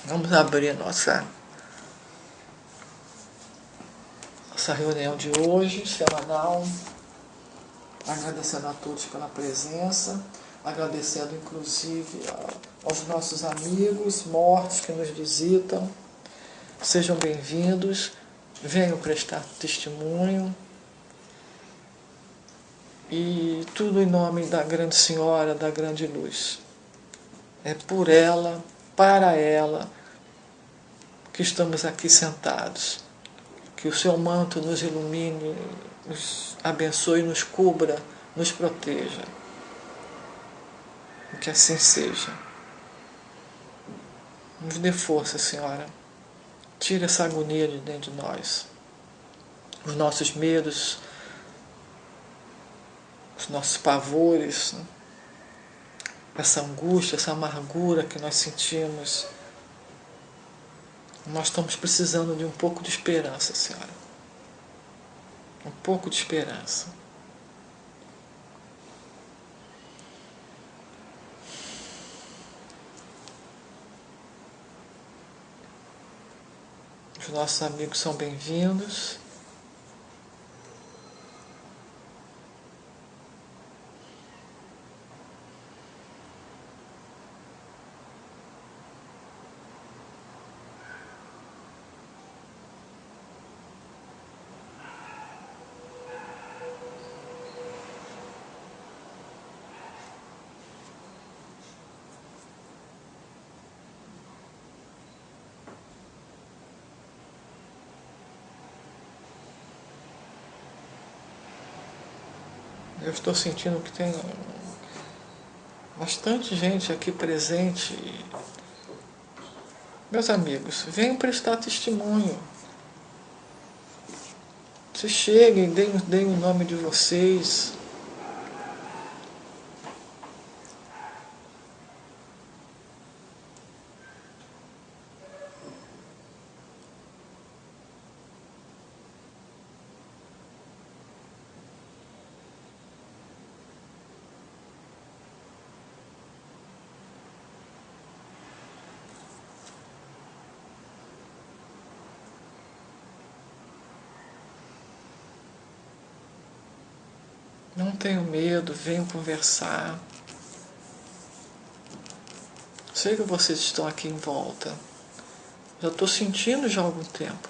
Vamos abrir nossa reunião de hoje, semanal, agradecendo a todos pela presença, agradecendo inclusive aos nossos amigos mortos que nos visitam. Sejam bem-vindos, venham prestar testemunho. E tudo em nome da grande Senhora, da grande luz. É por ela, para ela, que estamos aqui sentados. Que o seu manto nos ilumine, nos abençoe, nos cubra, nos proteja. Que assim seja. Nos dê força, Senhora. Tire essa agonia de dentro de nós. Os nossos medos, os nossos pavores, né? Essa angústia, essa amargura que nós sentimos. Nós estamos precisando de um pouco de esperança, Senhora. Um pouco de esperança. Os nossos amigos são bem-vindos. Eu estou sentindo que tem bastante gente aqui presente. Meus amigos, venham prestar testemunho. Se cheguem, deem o nome de vocês. Não tenham medo, venham conversar. Sei que vocês estão aqui em volta. Já estou sentindo já há algum tempo.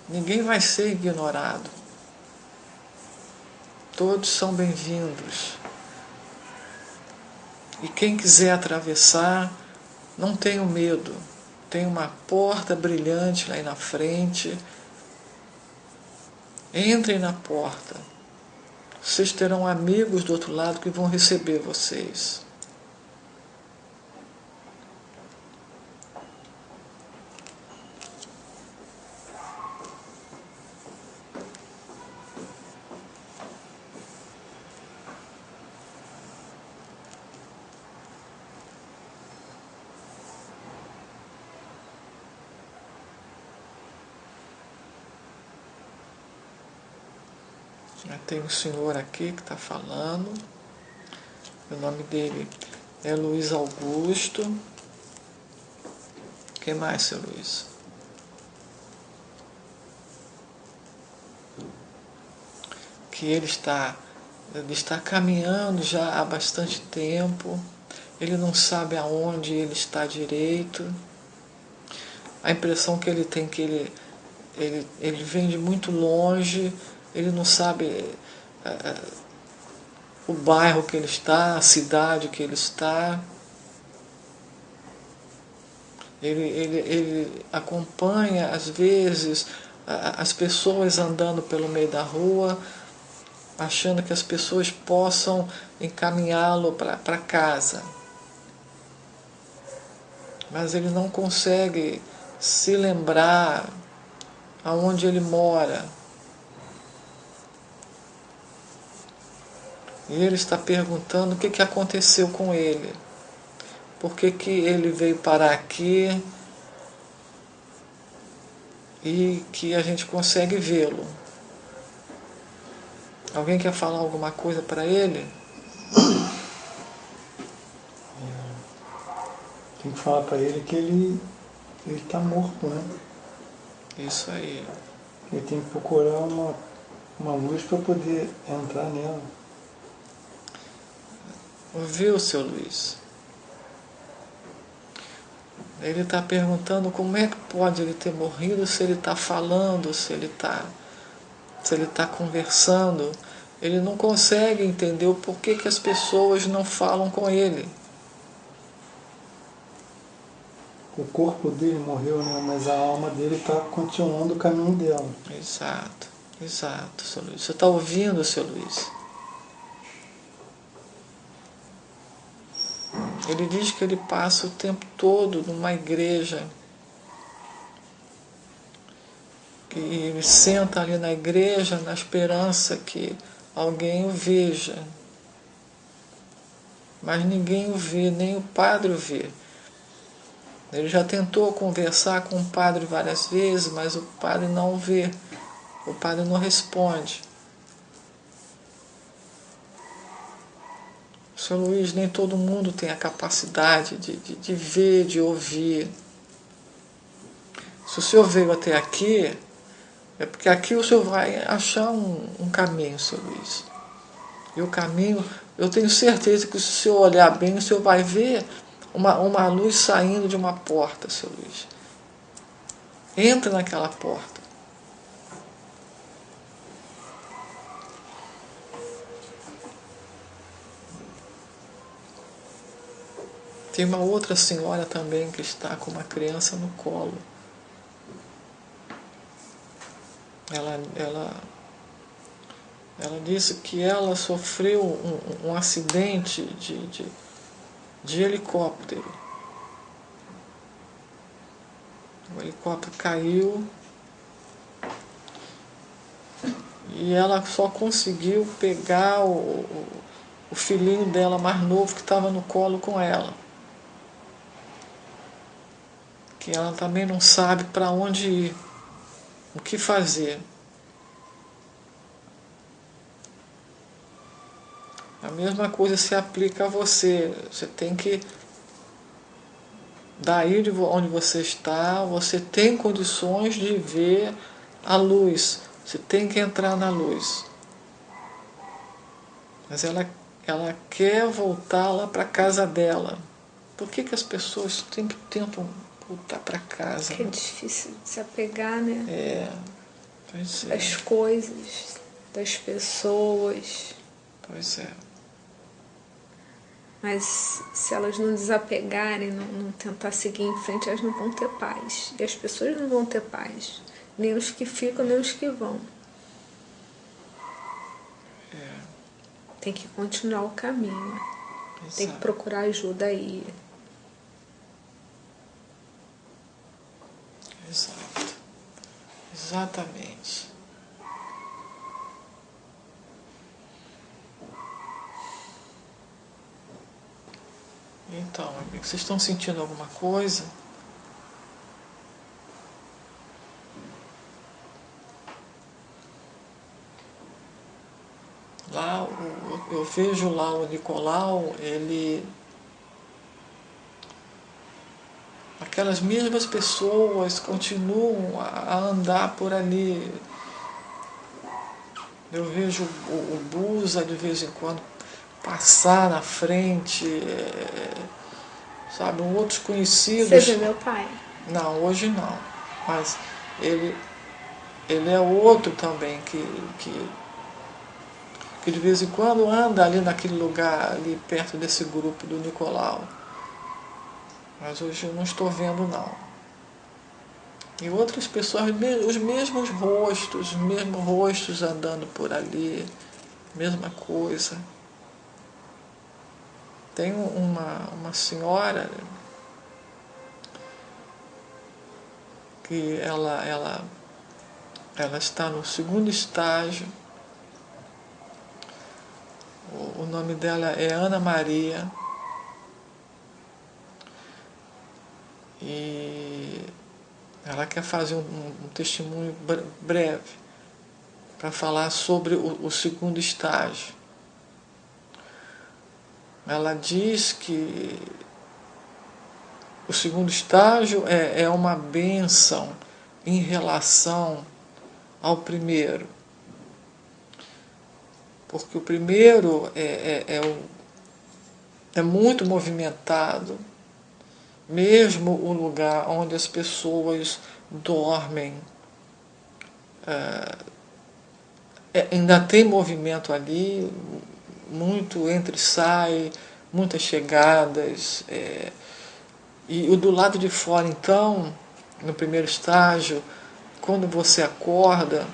Ninguém vai ser ignorado. Todos são bem-vindos. E quem quiser atravessar, não tenham medo. Tem uma porta brilhante lá aí na frente. Entrem na porta. Vocês terão amigos do outro lado que vão receber vocês. Tem um senhor aqui que está falando. O nome dele é Luiz Augusto. Quem mais, seu Luiz? Que ele está caminhando já há bastante tempo. Ele não sabe aonde ele está direito. A impressão que ele tem é que ele vem de muito longe. Ele não sabe o bairro que ele está, a cidade que ele está. Ele acompanha, às vezes, as pessoas andando pelo meio da rua, achando que as pessoas possam encaminhá-lo para casa. Mas ele não consegue se lembrar aonde ele mora. E ele está perguntando o que aconteceu com ele. Por que ele veio parar aqui e que a gente consegue vê-lo. Alguém quer falar alguma coisa para ele? Quem fala para ele que ele está morto, né? Isso aí. Ele tem que procurar uma luz para poder entrar nela. Ouviu, seu Luiz? Ele está perguntando como é que pode ele ter morrido se ele está falando, se ele está conversando. Ele não consegue entender o porquê que as pessoas não falam com ele. O corpo dele morreu, né? Mas a alma dele está continuando o caminho dela. Exato, exato, seu Luiz. Você está ouvindo, seu Luiz? Ele diz que ele passa o tempo todo numa igreja, que ele senta ali na igreja na esperança que alguém o veja. Mas ninguém o vê, nem o padre o vê. Ele já tentou conversar com o padre várias vezes, mas o padre não o vê. O padre não responde. Seu Luiz, nem todo mundo tem a capacidade de ver, de ouvir. Se o senhor veio até aqui, é porque aqui o senhor vai achar um caminho, seu Luiz. E o caminho, eu tenho certeza que se o senhor olhar bem, o senhor vai ver uma luz saindo de uma porta, seu Luiz. Entra naquela porta. Tem uma outra senhora também que está com uma criança no colo. Ela disse que ela sofreu um acidente de helicóptero. O helicóptero caiu e ela só conseguiu pegar o filhinho dela mais novo que estava no colo com ela. Que ela também não sabe para onde ir, o que fazer. A mesma coisa se aplica a você. Você tem que, daí de onde você está, você tem condições de ver a luz. Você tem que entrar na luz. Mas ela quer voltar lá para a casa dela. Por que as pessoas sempre tentam voltar para casa? Porque é difícil de se apegar, né? Pois é. Das coisas, das pessoas. Pois é. Mas se elas não desapegarem, não tentar seguir em frente, elas não vão ter paz. E as pessoas não vão ter paz. Nem os que ficam, nem os que vão. Tem que continuar o caminho. Exato. Tem que procurar ajuda aí. Exato. Exatamente. Então, amigos, vocês estão sentindo alguma coisa? Lá, eu vejo lá o Nicolau, aquelas mesmas pessoas continuam a andar por ali. Eu vejo o Busa de vez em quando passar na frente, sabe, outros conhecidos. Você viu meu pai? Não, hoje não. Mas ele é outro também que de vez em quando anda ali naquele lugar, ali perto desse grupo do Nicolau. Mas hoje eu não estou vendo não. E outras pessoas, os mesmos rostos andando por ali, mesma coisa. Tem uma senhora que ela está no segundo estágio. O nome dela é Ana Maria. E ela quer fazer um testemunho breve para falar sobre o segundo estágio. Ela diz que o segundo estágio é uma bênção em relação ao primeiro. Porque o primeiro é muito movimentado, mesmo o lugar onde as pessoas dormem, ainda tem movimento ali, muito entra e sai, muitas chegadas. E o do lado de fora, então, no primeiro estágio, quando você acorda,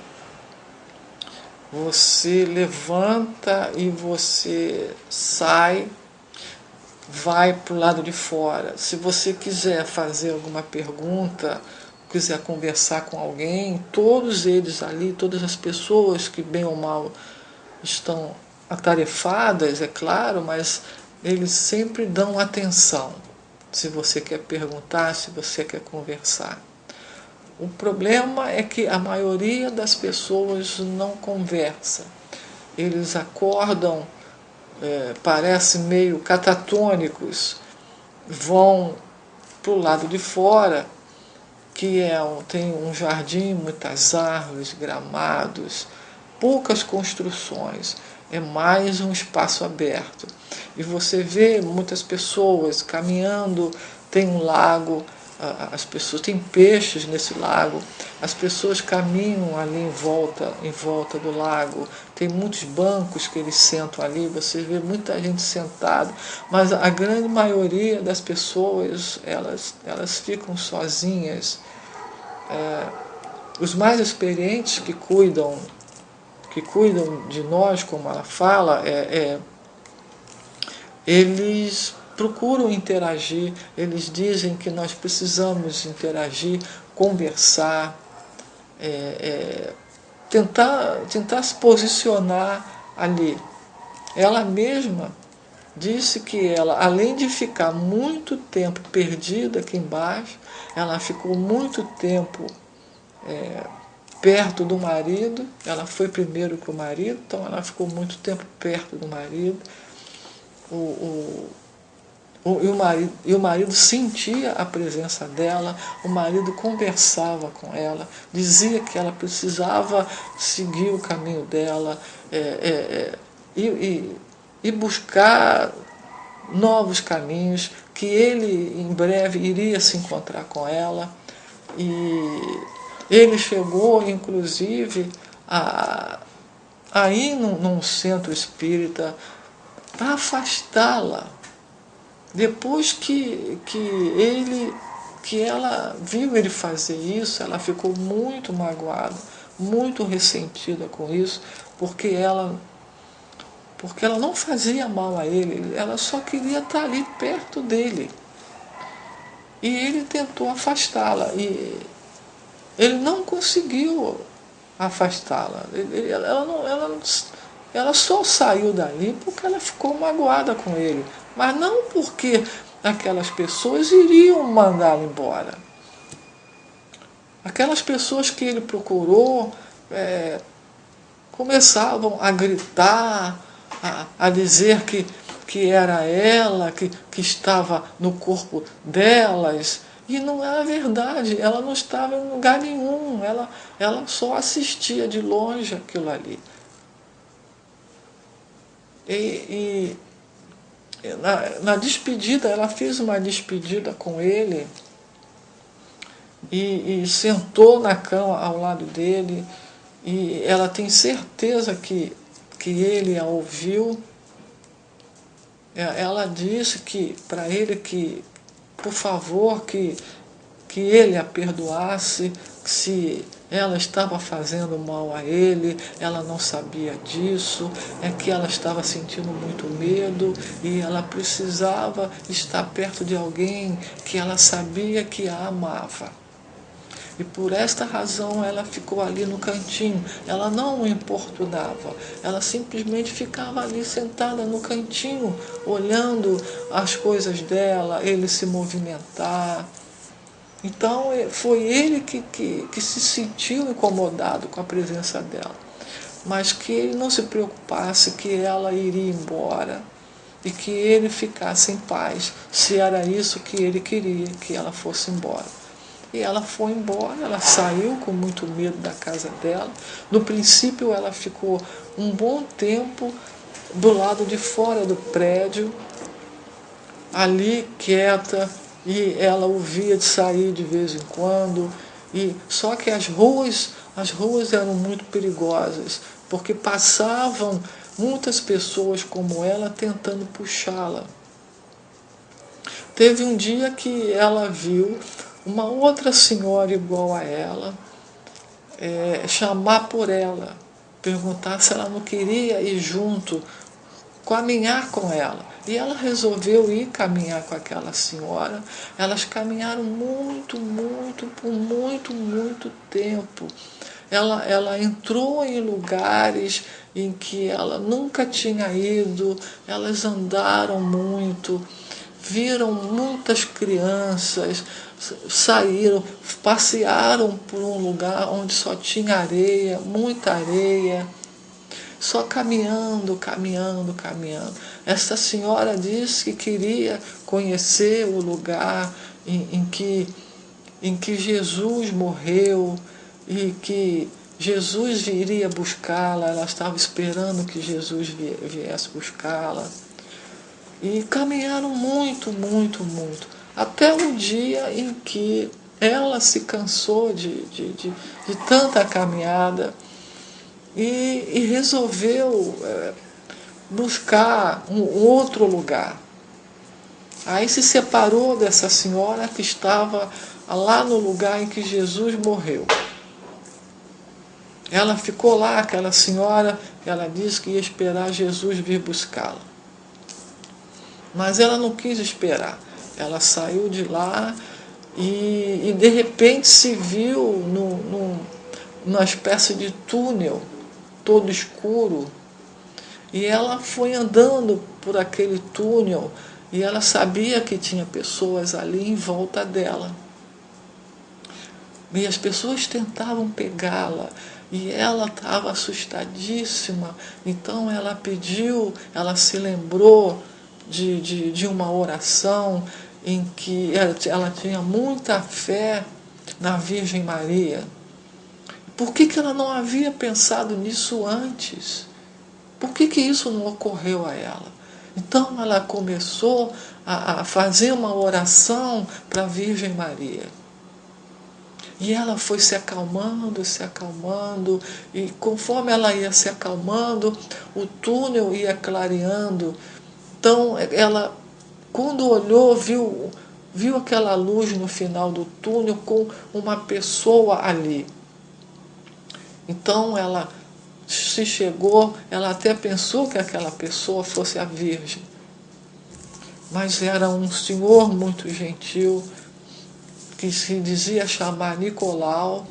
você levanta e você sai, vai para o lado de fora. Se você quiser fazer alguma pergunta, quiser conversar com alguém, todos eles ali, todas as pessoas que bem ou mal estão atarefadas, é claro, mas eles sempre dão atenção. Se você quer perguntar, se você quer conversar. O problema é que a maioria das pessoas não conversa. Eles acordam, parecem meio catatônicos, vão para o lado de fora, que tem um jardim, muitas árvores, gramados, poucas construções, é mais um espaço aberto. E você vê muitas pessoas caminhando, tem um lago, as pessoas têm peixes nesse lago, as pessoas caminham ali em volta do lago, tem muitos bancos que eles sentam ali, você vê muita gente sentada, mas a grande maioria das pessoas, elas ficam sozinhas. Os mais experientes que cuidam de nós, como ela fala, eles procuram interagir, eles dizem que nós precisamos interagir, conversar, tentar se posicionar ali. Ela mesma disse que ela, além de ficar muito tempo perdida aqui embaixo, ela ficou muito tempo perto do marido, ela foi primeiro que o marido, então ela ficou muito tempo perto do marido. E o marido sentia a presença dela, o marido conversava com ela, dizia que ela precisava seguir o caminho dela e buscar novos caminhos, que ele em breve iria se encontrar com ela. E ele chegou, inclusive, a ir num centro espírita para afastá-la. Depois que ela viu ele fazer isso, ela ficou muito magoada, muito ressentida com isso, porque ela não fazia mal a ele, ela só queria estar ali perto dele. E ele tentou afastá-la, e ele não conseguiu afastá-la. Ela só saiu dali porque ela ficou magoada com ele, mas não porque aquelas pessoas iriam mandá-la embora. Aquelas pessoas que ele procurou começavam a gritar, a dizer que era ela, que estava no corpo delas, e não era verdade, ela não estava em lugar nenhum, ela só assistia de longe aquilo ali. E na despedida, ela fez uma despedida com ele e sentou na cama ao lado dele, e ela tem certeza que ele a ouviu. Ela disse para ele que, por favor, que ele a perdoasse, se ela estava fazendo mal a ele, ela não sabia disso, que ela estava sentindo muito medo e ela precisava estar perto de alguém que ela sabia que a amava. E por esta razão ela ficou ali no cantinho, ela não o importunava, ela simplesmente ficava ali sentada no cantinho, olhando as coisas dela, ele se movimentar. Então foi ele que se sentiu incomodado com a presença dela, mas que ele não se preocupasse, que ela iria embora, e que ele ficasse em paz, se era isso que ele queria, que ela fosse embora. E ela foi embora, ela saiu com muito medo da casa dela. No princípio ela ficou um bom tempo do lado de fora do prédio, ali quieta, e ela ouvia de sair de vez em quando. E só que as ruas eram muito perigosas, porque passavam muitas pessoas como ela tentando puxá-la. Teve um dia que ela viu uma outra senhora igual a ela chamar por ela, perguntar se ela não queria ir junto, caminhar com ela. E ela resolveu ir caminhar com aquela senhora. Elas caminharam por muito tempo. Ela entrou em lugares em que ela nunca tinha ido, elas andaram muito, viram muitas crianças, saíram, passearam por um lugar onde só tinha areia, muita areia, só caminhando. Essa senhora disse que queria conhecer o lugar em que Jesus morreu e que Jesus iria buscá-la. Ela estava esperando que Jesus viesse buscá-la. E caminharam muito. Até o dia em que ela se cansou de tanta caminhada e resolveu buscar um outro lugar. Aí se separou dessa senhora que estava lá no lugar em que Jesus morreu. Ela ficou lá, aquela senhora, ela disse que ia esperar Jesus vir buscá-la. Mas ela não quis esperar. Ela saiu de lá e de repente se viu numa espécie de túnel, todo escuro. E ela foi andando por aquele túnel e ela sabia que tinha pessoas ali em volta dela. E as pessoas tentavam pegá-la e ela estava assustadíssima. Então ela pediu, ela se lembrou de uma oração em que ela tinha muita fé na Virgem Maria. Por que ela não havia pensado nisso antes? Por que isso não ocorreu a ela? Então ela começou a fazer uma oração para a Virgem Maria. E ela foi se acalmando, e conforme ela ia se acalmando, o túnel ia clareando. Então ela, quando olhou, viu aquela luz no final do túnel com uma pessoa ali. Então ela se chegou, ela até pensou que aquela pessoa fosse a Virgem. Mas era um senhor muito gentil, que se dizia chamar Nicolau,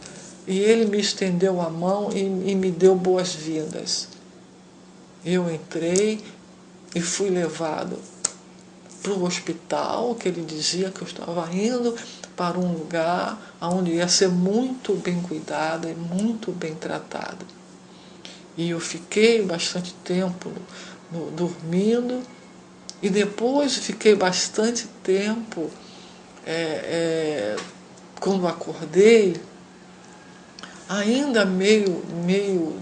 e ele me estendeu a mão e me deu boas-vindas. Eu entrei e fui levado para o hospital, que ele dizia que eu estava indo para um lugar onde ia ser muito bem cuidada e muito bem tratada. E eu fiquei bastante tempo dormindo, e depois fiquei bastante tempo, quando acordei, ainda meio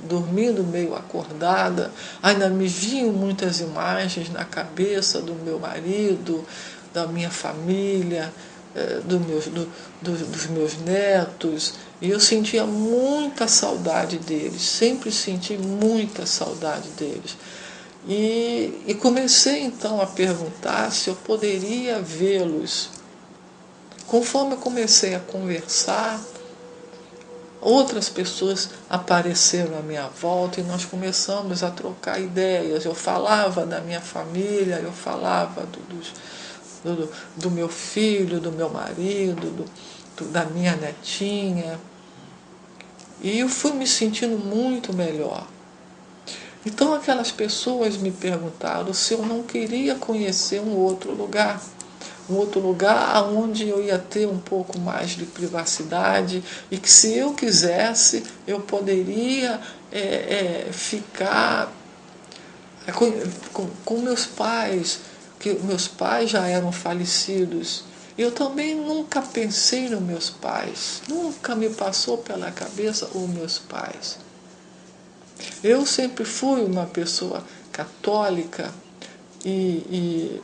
dormindo, meio acordada, ainda me vinham muitas imagens na cabeça do meu marido, da minha família, dos meus netos, e eu sentia muita saudade deles, sempre senti muita saudade deles. E comecei então a perguntar se eu poderia vê-los. Conforme eu comecei a conversar, outras pessoas apareceram à minha volta e nós começamos a trocar ideias. Eu falava da minha família, eu falava do meu filho, do meu marido, da minha netinha. E eu fui me sentindo muito melhor. Então aquelas pessoas me perguntaram se eu não queria conhecer um outro lugar onde eu ia ter um pouco mais de privacidade, e que se eu quisesse eu poderia ficar com meus pais, que meus pais já eram falecidos. Eu também nunca pensei nos meus pais, nunca me passou pela cabeça os meus pais. Eu sempre fui uma pessoa católica e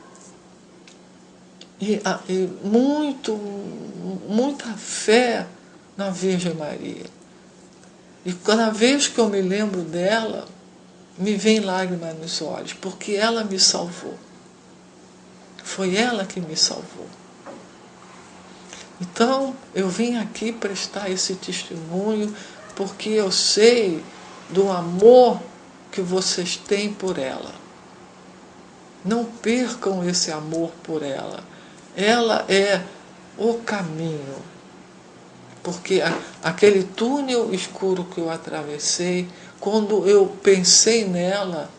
muita fé na Virgem Maria. E cada vez que eu me lembro dela, me vem lágrimas nos olhos, porque ela me salvou. Foi ela que me salvou. Então, eu vim aqui prestar esse testemunho, porque eu sei do amor que vocês têm por ela. Não percam esse amor por ela. Ela é o caminho. Porque aquele túnel escuro que eu atravessei, quando eu pensei nela,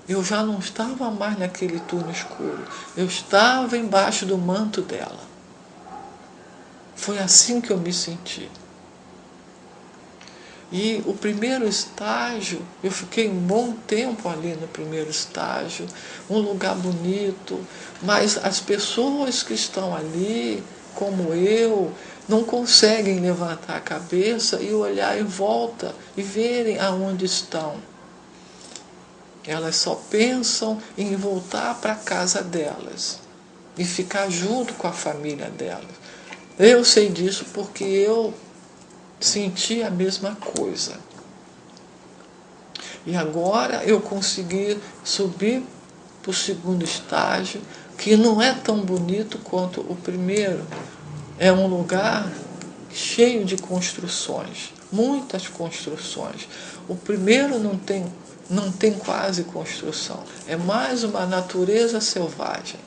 eu já não estava mais naquele túnel escuro. Eu estava embaixo do manto dela. Foi assim que eu me senti. E o primeiro estágio, eu fiquei um bom tempo ali no primeiro estágio, um lugar bonito, mas as pessoas que estão ali, como eu, não conseguem levantar a cabeça e olhar em volta e verem aonde estão. Elas só pensam em voltar para a casa delas e ficar junto com a família delas. Eu sei disso porque eu senti a mesma coisa. E agora eu consegui subir para o segundo estágio, que não é tão bonito quanto o primeiro. É um lugar cheio de construções, muitas construções. O primeiro não tem quase construção, é mais uma natureza selvagem.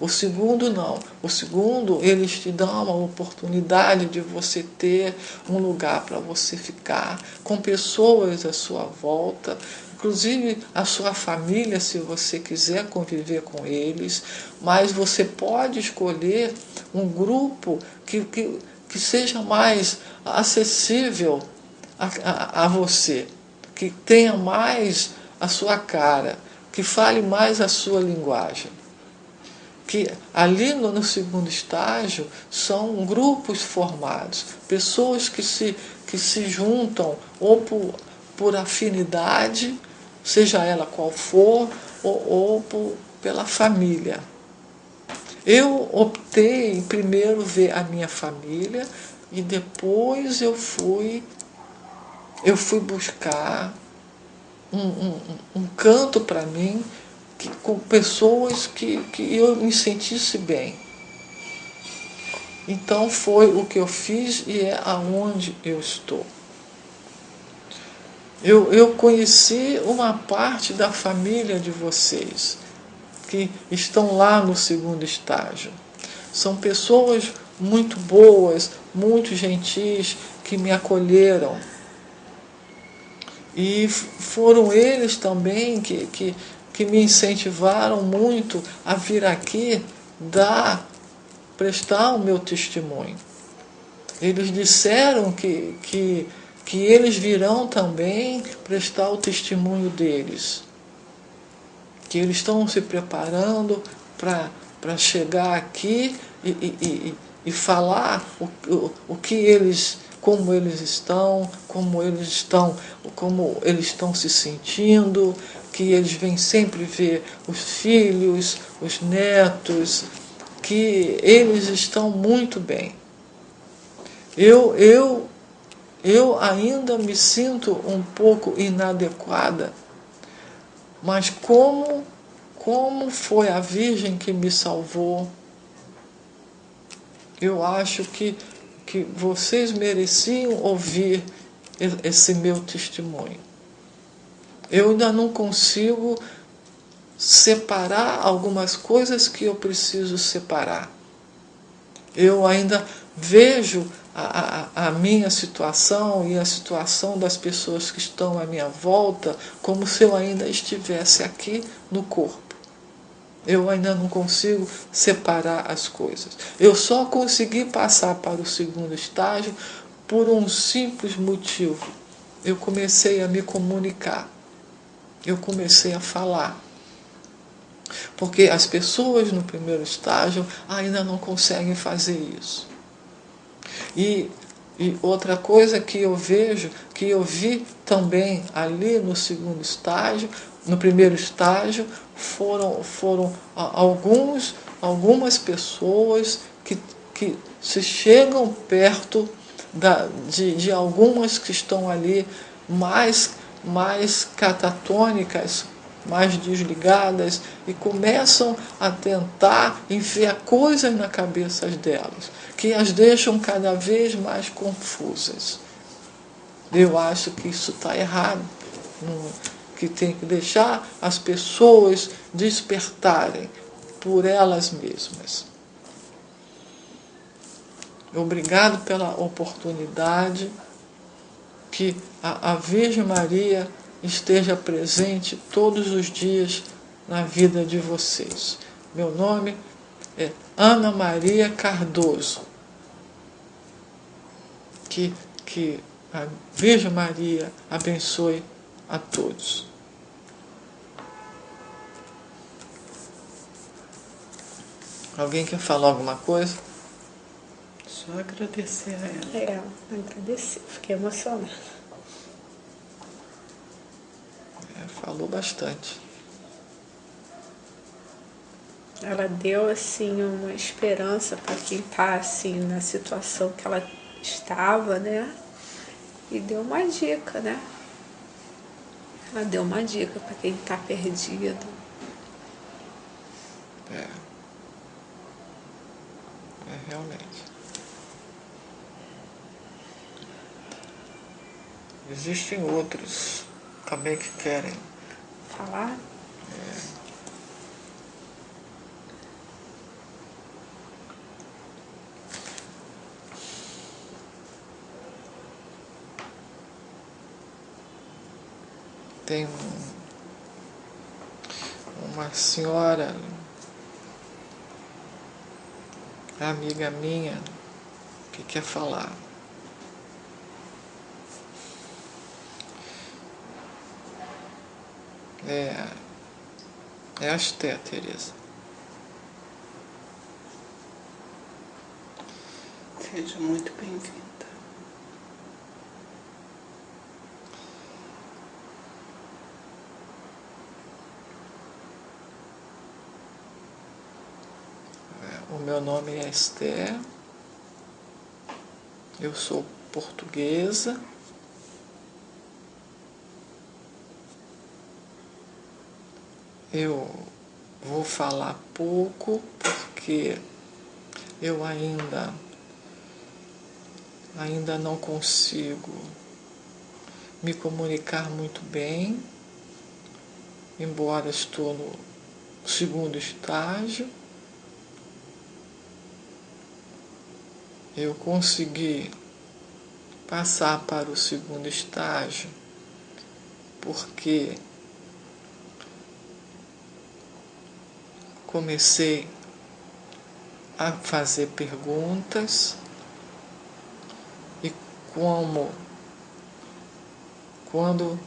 O segundo não. O segundo, eles te dão uma oportunidade de você ter um lugar para você ficar, com pessoas à sua volta, inclusive a sua família, se você quiser conviver com eles, mas você pode escolher um grupo que seja mais acessível a você, que tenha mais a sua cara, que fale mais a sua linguagem. Que ali no segundo estágio são grupos formados, pessoas que se juntam ou por afinidade, seja ela qual for, ou pela família. Eu optei em primeiro ver a minha família e depois eu fui buscar um canto para mim, com pessoas que eu me sentisse bem. Então foi o que eu fiz e é aonde eu estou. Eu conheci uma parte da família de vocês, que estão lá no segundo estágio. São pessoas muito boas, muito gentis, que me acolheram. E foram eles também que me incentivaram muito a vir aqui prestar o meu testemunho. Eles disseram que eles virão também prestar o testemunho deles, que eles estão se preparando para chegar aqui e falar o que eles, como eles estão se sentindo, que eles vêm sempre ver os filhos, os netos, que eles estão muito bem. Eu ainda me sinto um pouco inadequada, mas como foi a Virgem que me salvou, eu acho que vocês mereciam ouvir esse meu testemunho. Eu ainda não consigo separar algumas coisas que eu preciso separar. Eu ainda vejo a minha situação e a situação das pessoas que estão à minha volta como se eu ainda estivesse aqui no corpo. Eu ainda não consigo separar as coisas. Eu só consegui passar para o segundo estágio por um simples motivo. Eu comecei a me comunicar. eu comecei a falar. Porque as pessoas no primeiro estágio ainda não conseguem fazer isso. E outra coisa que eu vejo, que eu vi também ali no segundo estágio, no primeiro estágio, foram algumas pessoas que se chegam perto de algumas que estão ali mais catatônicas, mais desligadas, e começam a tentar enfiar coisas na cabeça delas, que as deixam cada vez mais confusas. Eu acho que isso está errado, que tem que deixar as pessoas despertarem por elas mesmas. Obrigado pela oportunidade, que a Virgem Maria esteja presente todos os dias na vida de vocês. Meu nome é Ana Maria Cardoso. Que a Virgem Maria abençoe a todos. Alguém quer falar alguma coisa? Só agradecer a ela. Agradecer, fiquei emocionada. Falou bastante. Ela deu assim uma esperança para quem está assim na situação que ela estava, né? E deu uma dica, né? Ela deu uma dica para quem está perdido. É realmente. Existem outros também que querem Falar? Tem uma senhora, amiga minha, que quer falar. É a Esté, Tereza. Seja muito bem-vinda. O meu nome é Esté. Eu sou portuguesa. Eu vou falar pouco porque eu ainda não consigo me comunicar muito bem, embora estou no segundo estágio. Eu consegui passar para o segundo estágio porque comecei a fazer perguntas, e quando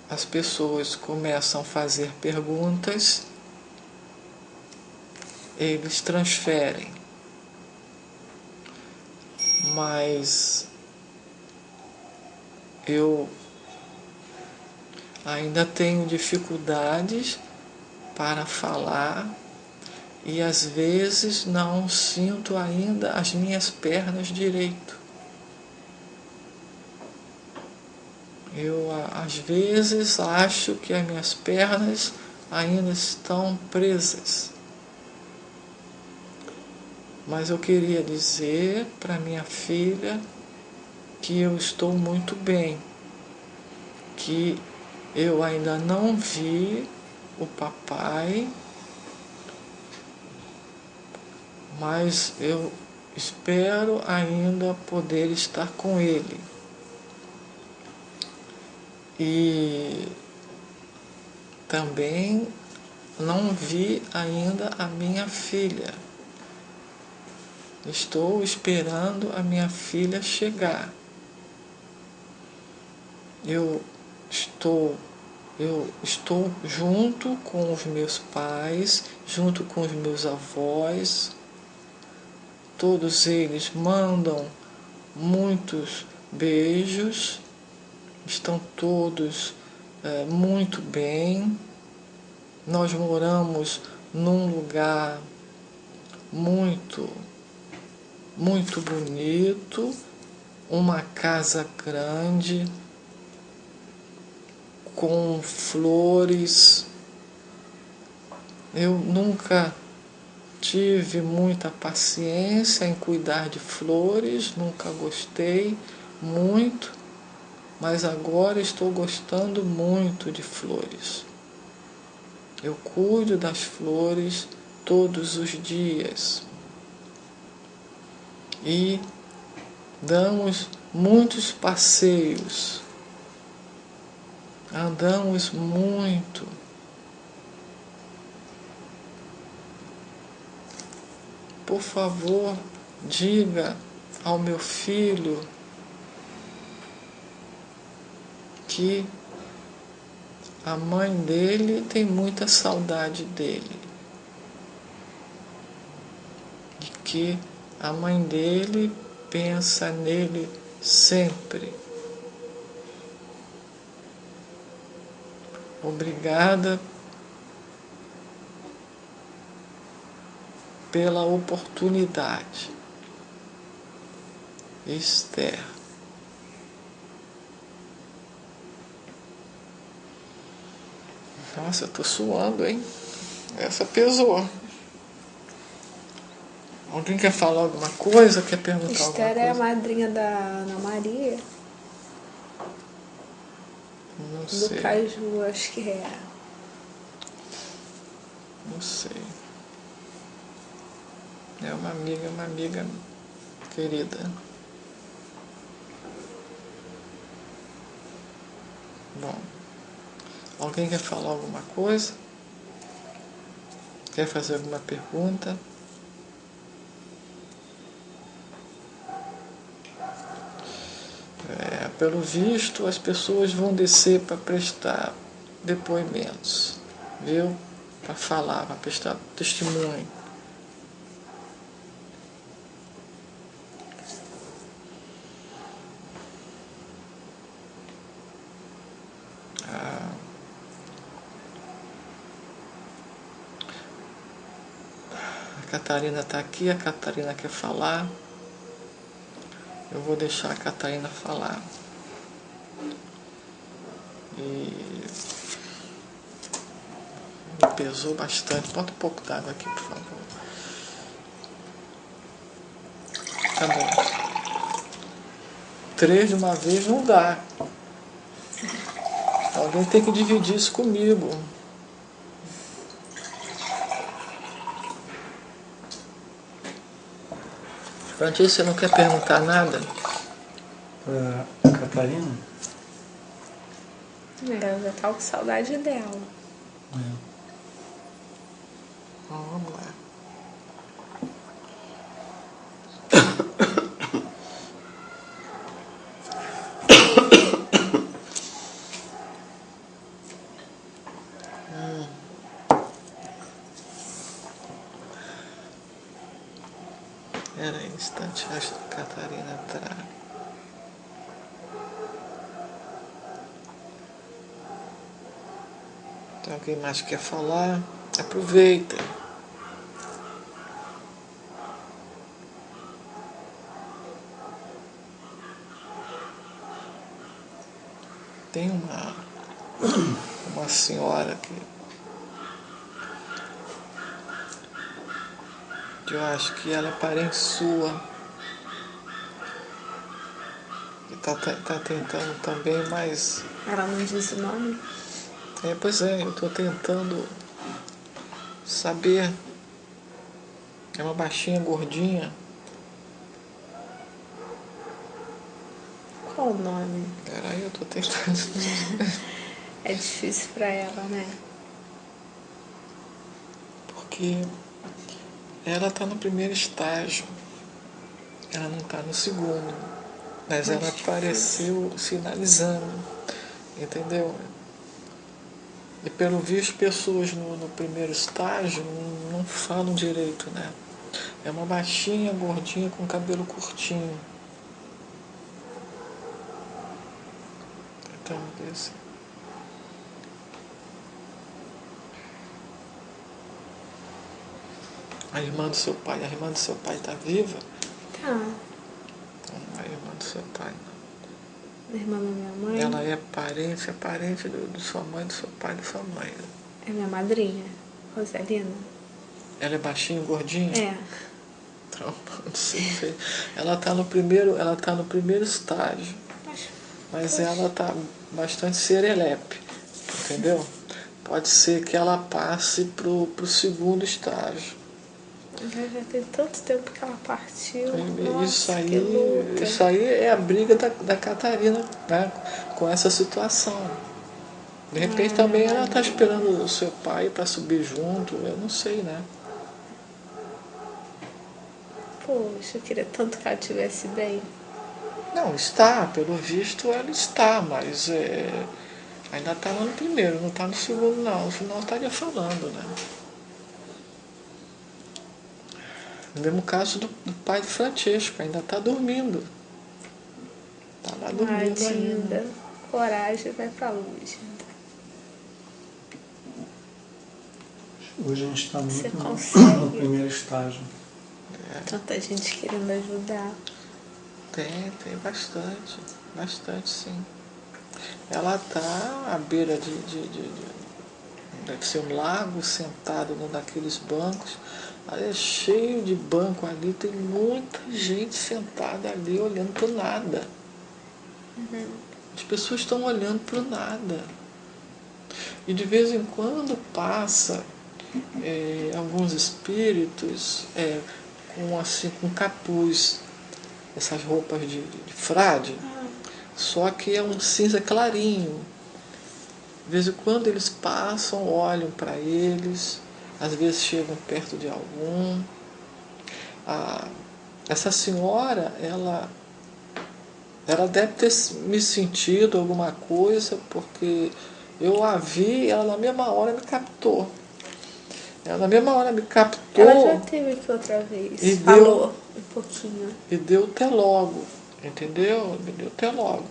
as pessoas começam a fazer perguntas, eles transferem. Mas eu ainda tenho dificuldades para falar e às vezes não sinto ainda as minhas pernas direito. Eu às vezes acho que as minhas pernas ainda estão presas. Mas eu queria dizer para minha filha que eu estou muito bem, que eu ainda não vi o papai, mas eu espero ainda poder estar com ele. E também não vi ainda a minha filha. Estou esperando a minha filha chegar. Eu estou Eu estou junto com os meus pais, junto com os meus avós. Todos eles mandam muitos beijos, estão todos muito bem. Nós moramos num lugar muito bonito, uma casa grande, com flores. Eu nunca tive muita paciência em cuidar de flores, nunca gostei muito, mas agora estou gostando muito de flores. Eu cuido das flores todos os dias e damos muitos passeios, andamos muito. Por favor, diga ao meu filho que a mãe dele tem muita saudade dele. E que a mãe dele pensa nele sempre. Obrigada pela oportunidade. Esther. Nossa, eu tô suando, hein? Essa pesou. Alguém quer falar alguma coisa? Quer perguntar alguma coisa? Esther é a madrinha da Ana Maria. Não Do sei. Caju, acho que é. Não sei. É uma amiga querida. Bom, alguém quer falar alguma coisa? Quer fazer alguma pergunta? Pelo visto, as pessoas vão descer para prestar depoimentos, viu? Para falar, para prestar testemunho. A Catarina está aqui, a Catarina quer falar. Eu vou deixar a Catarina falar. E me pesou bastante. Bota um pouco d'água aqui, por favor. Tá bom. 3 de uma vez não dá. Alguém tem que dividir isso comigo. Francisco, você não quer perguntar nada? Pra Catarina? Eu já tava com saudade dela. Vamos lá. Espera aí um instante, antes da Catarina entrar. Tem alguém mais que quer falar? Aproveita. Tem uma senhora que eu acho que ela é parente sua, que tá tentando também, mas... Ela não disse o nome? Pois é, eu estou tentando saber. É uma baixinha, gordinha. Qual o nome? Peraí, eu estou tentando. É difícil pra ela, né? Porque ela está no primeiro estágio. Ela não está no segundo. Mas ela apareceu sinalizando. Entendeu? E pelo visto, pessoas no primeiro estágio não falam direito, né? É uma baixinha, gordinha, com cabelo curtinho. Então, esse. A irmã do seu pai está viva? Tá. Então, a irmã do seu pai não. A irmã da minha mãe. Ela é parente do sua mãe, do seu pai, da sua mãe. É minha madrinha, Rosalina. Ela é baixinha, gordinha? É. Então, não sei. Ela está no primeiro estágio. Mas ela está bastante serelepe, entendeu? Pode ser que ela passe pro segundo estágio. Já tem tanto tempo que ela partiu. Isso Nossa, que luta. isso aí é a briga da Catarina, né, com essa situação. De repente também ela está esperando o seu pai para subir junto, eu não sei, né? Poxa, eu queria tanto que ela estivesse bem. Não, está, pelo visto ela está, mas ainda está lá no primeiro, não está no segundo não, senão eu estaria falando, né? No mesmo caso do pai de Francesco, ainda está dormindo. Está lá dormindo ainda. Coragem, vai pra luz. Hoje a gente está Você muito consegue. no primeiro estágio. Tanta gente querendo ajudar. Tem bastante sim. Ela está à beira deve ser um lago, sentado num daqueles bancos. Aí é cheio de banco ali, tem muita gente sentada ali olhando para o nada. Uhum. As pessoas estão olhando para o nada. E de vez em quando passa alguns espíritos com capuz, essas roupas de frade, só que é um cinza clarinho. De vez em quando eles passam, olham para eles, às vezes chegam perto de algum. Essa senhora, ela deve ter me sentido alguma coisa, porque eu a vi, ela na mesma hora me captou. Ela na mesma hora me captou. Ela já teve aqui outra vez. E falou um pouquinho. E deu até logo, entendeu? Me deu até logo.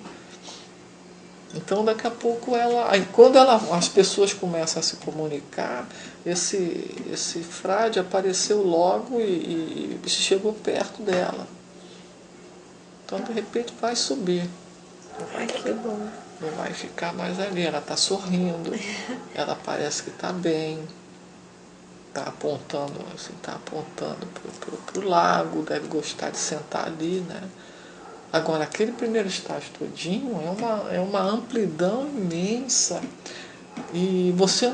Então daqui a pouco aí quando as pessoas começam a se comunicar, esse frade apareceu logo e chegou perto dela. Então de repente vai subir. Ai, que bom. Não vai ficar mais ali. Ela está sorrindo, ela parece que está bem, está apontando para o lago, deve gostar de sentar ali, né? Agora, aquele primeiro estágio todinho é uma amplidão imensa. E você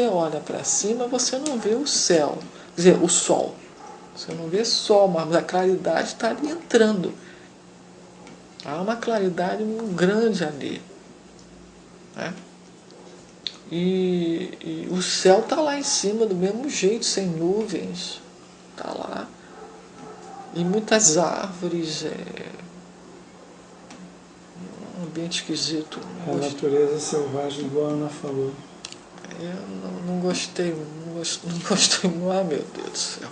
olha para cima, você não vê o céu, quer dizer, o sol. Você não vê sol, mas a claridade está ali entrando. Há uma claridade muito grande ali. Né? E o céu está lá em cima do mesmo jeito, sem nuvens. Está lá. E muitas árvores. Um ambiente esquisito. A natureza selvagem, igual a Ana falou. Eu não gostei, não gostei muito. Ah, meu Deus do céu.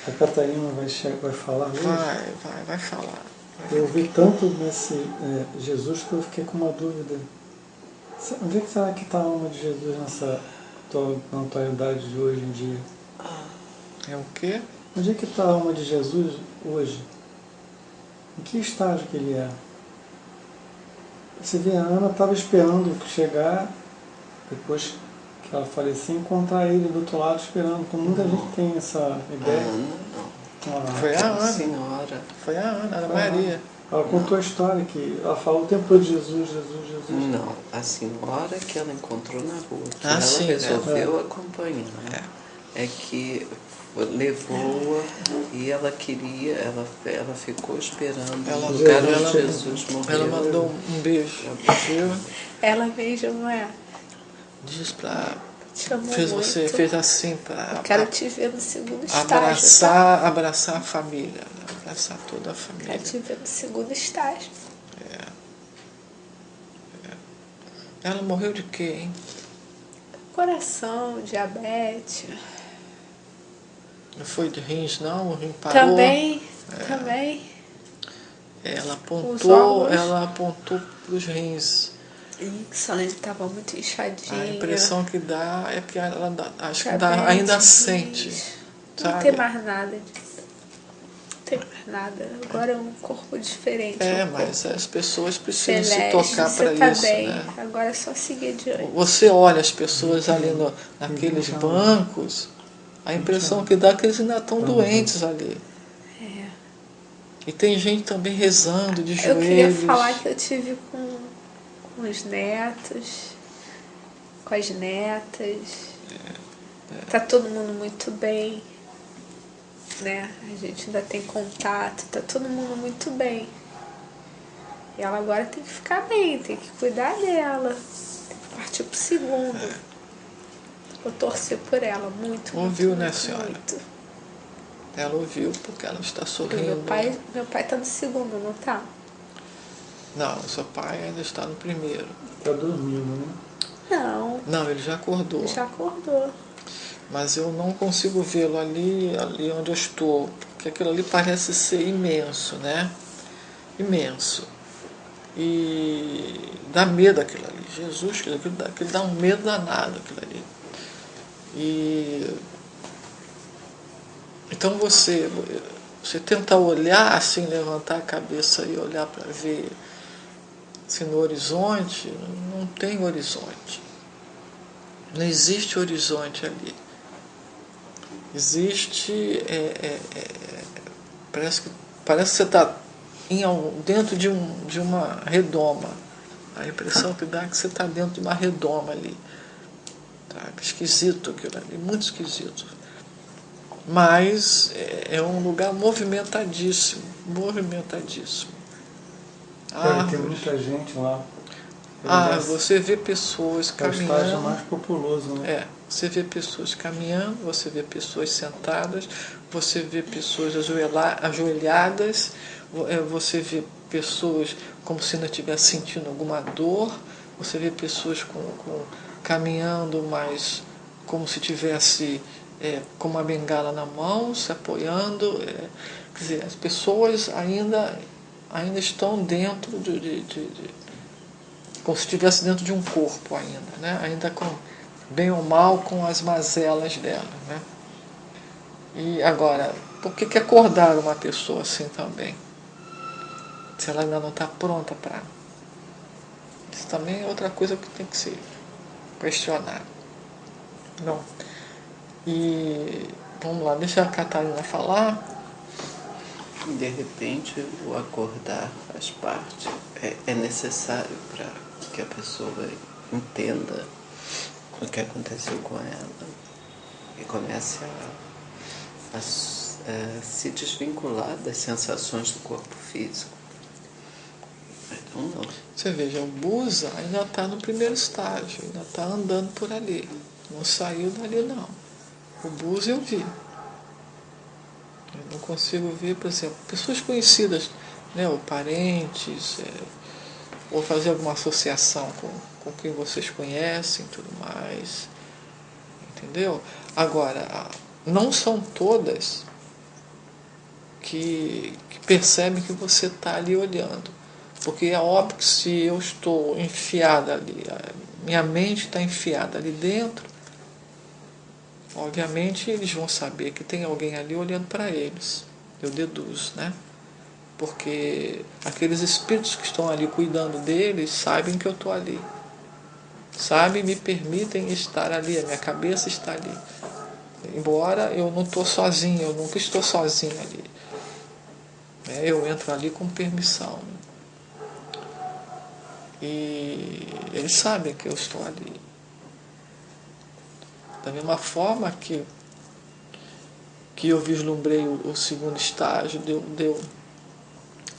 A Catarina vai falar hoje? Vai falar. Eu vi tanto nesse Jesus que eu fiquei com uma dúvida. Onde é que será que está a alma de Jesus na atualidade de hoje em dia? É o quê? Onde é que está a alma de Jesus hoje? Em que estágio que ele é? Você vê, a Ana estava esperando chegar, depois que ela falecia, encontrar ele do outro lado esperando. Como muita gente tem essa ideia. Foi a Ana. Senhora. Foi a Ana Maria. Ela contou a história que ela falou o tempo todo de Jesus. Não, a senhora que ela encontrou na rua, que ela sim, resolveu acompanhar, é que levou-a e ela queria, ela ficou esperando o lugar onde Jesus morreu. Ela mandou um beijo. Ela mesmo, não é? Diz pra... Você fez assim para... Eu quero te ver no segundo estágio. Abraçar a família. Abraçar toda a família. Quero te ver no segundo estágio. Ela morreu de quê, hein? Coração, diabetes. Não foi de rins, não? O rim parou. Também. Ela órgãos. apontou para os rins. Isso, ela estava muito inchadinha. A impressão que dá é que ela acho que Diabetes, ainda sente. Não Sabe? tem mais nada disso. Não tem mais nada. Agora é um corpo diferente. Mas as pessoas precisam celeste, se tocar para tá isso, bem. né? Agora é só seguir adiante. Você olha as pessoas ali naqueles bancos, a impressão que dá é que eles ainda estão doentes ali. E tem gente também rezando de joelhos. Eu queria falar que eu tive com os netos, com as netas. Tá todo mundo muito bem, né? A gente ainda tem contato, tá todo mundo muito bem. E ela agora tem que ficar bem, tem que cuidar dela, tem que partir pro segundo. Vou torcer por ela muito. Ouviu, muito, né, muito, senhora? muito. Ela ouviu porque ela está sorrindo. Meu pai tá no segundo, não tá? Não, seu pai ainda está no primeiro. Está dormindo, né? Não, ele já acordou. já acordou. Mas eu não consigo vê-lo ali onde eu estou, porque aquilo ali parece ser imenso, né? Imenso. E dá medo aquilo ali. Jesus, aquilo dá um medo danado aquilo ali. Então você tenta olhar assim, levantar a cabeça e olhar para ver assim, no horizonte, não tem horizonte. Não existe horizonte ali. Existe. Parece que você está dentro de uma redoma. A impressão que dá é que você está dentro de uma redoma ali. Tá? Esquisito aquilo ali, muito esquisito. Mas é um lugar movimentadíssimo. Tem muita gente lá. Você vê pessoas caminhando. É o estágio mais populoso, né? Você vê pessoas caminhando, você vê pessoas sentadas, você vê pessoas ajoelhadas, você vê pessoas como se não estivesse sentindo alguma dor, você vê pessoas caminhando, mas como se tivesse com uma bengala na mão, se apoiando. Quer dizer, as pessoas ainda estão dentro como se estivesse dentro de um corpo ainda, né? Ainda com, bem ou mal, com as mazelas dela, né? E agora, por que acordar uma pessoa assim também? Se ela ainda não está pronta para... Isso também é outra coisa que tem que ser questionada. Não. E vamos lá, deixa a Catarina falar. De repente, o acordar faz parte. É necessário para que a pessoa entenda o que aconteceu com ela e comece a se desvincular das sensações do corpo físico. Então, não. Você veja, o Busa ainda está no primeiro estágio, ainda está andando por ali. Não saiu dali, não. O Busa eu vi. Eu não consigo ver, por exemplo, pessoas conhecidas, né, ou parentes, ou fazer alguma associação com quem vocês conhecem e tudo mais. Entendeu? Agora, não são todas que percebem que você está ali olhando. Porque é óbvio que se eu estou enfiada ali, minha mente está enfiada ali dentro, obviamente eles vão saber que tem alguém ali olhando para eles. Eu deduzo, né? Porque aqueles espíritos que estão ali cuidando deles sabem que eu estou ali. Sabem, me permitem estar ali, a minha cabeça está ali. Embora eu não estou sozinho, eu nunca estou sozinho ali. Eu entro ali com permissão. E eles sabem que eu estou ali. Da mesma forma que eu vislumbrei o segundo estágio, deu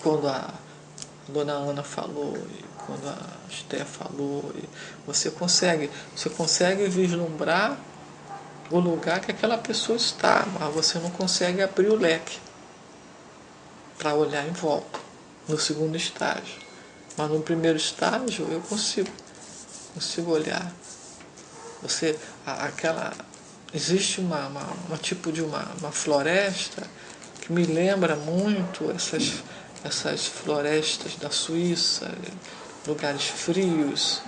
quando a dona Ana falou, e quando a Esté falou, e você consegue vislumbrar o lugar que aquela pessoa está, mas você não consegue abrir o leque para olhar em volta, no segundo estágio. Mas no primeiro estágio eu consigo olhar. Existe um tipo de uma floresta que me lembra muito essas florestas da Suíça, lugares frios,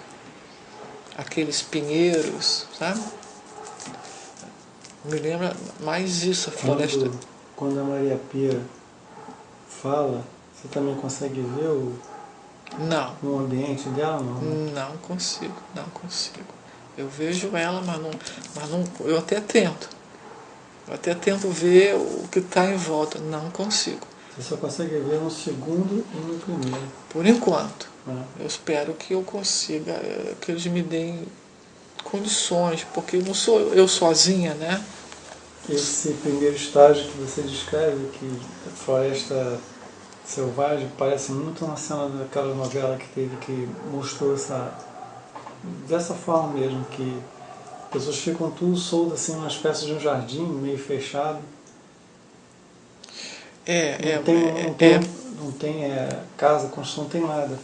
aqueles pinheiros, sabe? Me lembra mais isso, a floresta. Quando a Maria Pia fala, você também consegue ver o ambiente dela? Não consigo. Eu vejo ela, mas não, eu até tento. Eu até tento ver o que está em volta. Não consigo. Você só consegue ver no segundo e no primeiro. Por enquanto. Eu espero que eu consiga, que eles me deem condições, porque não sou eu sozinha, né? Esse primeiro estágio que você descreve, que a floresta selvagem, parece muito uma cena daquela novela que mostrou dessa forma mesmo, que pessoas ficam tudo soltas assim, uma espécie de um jardim meio fechado. Não tem casa, construção, não tem nada.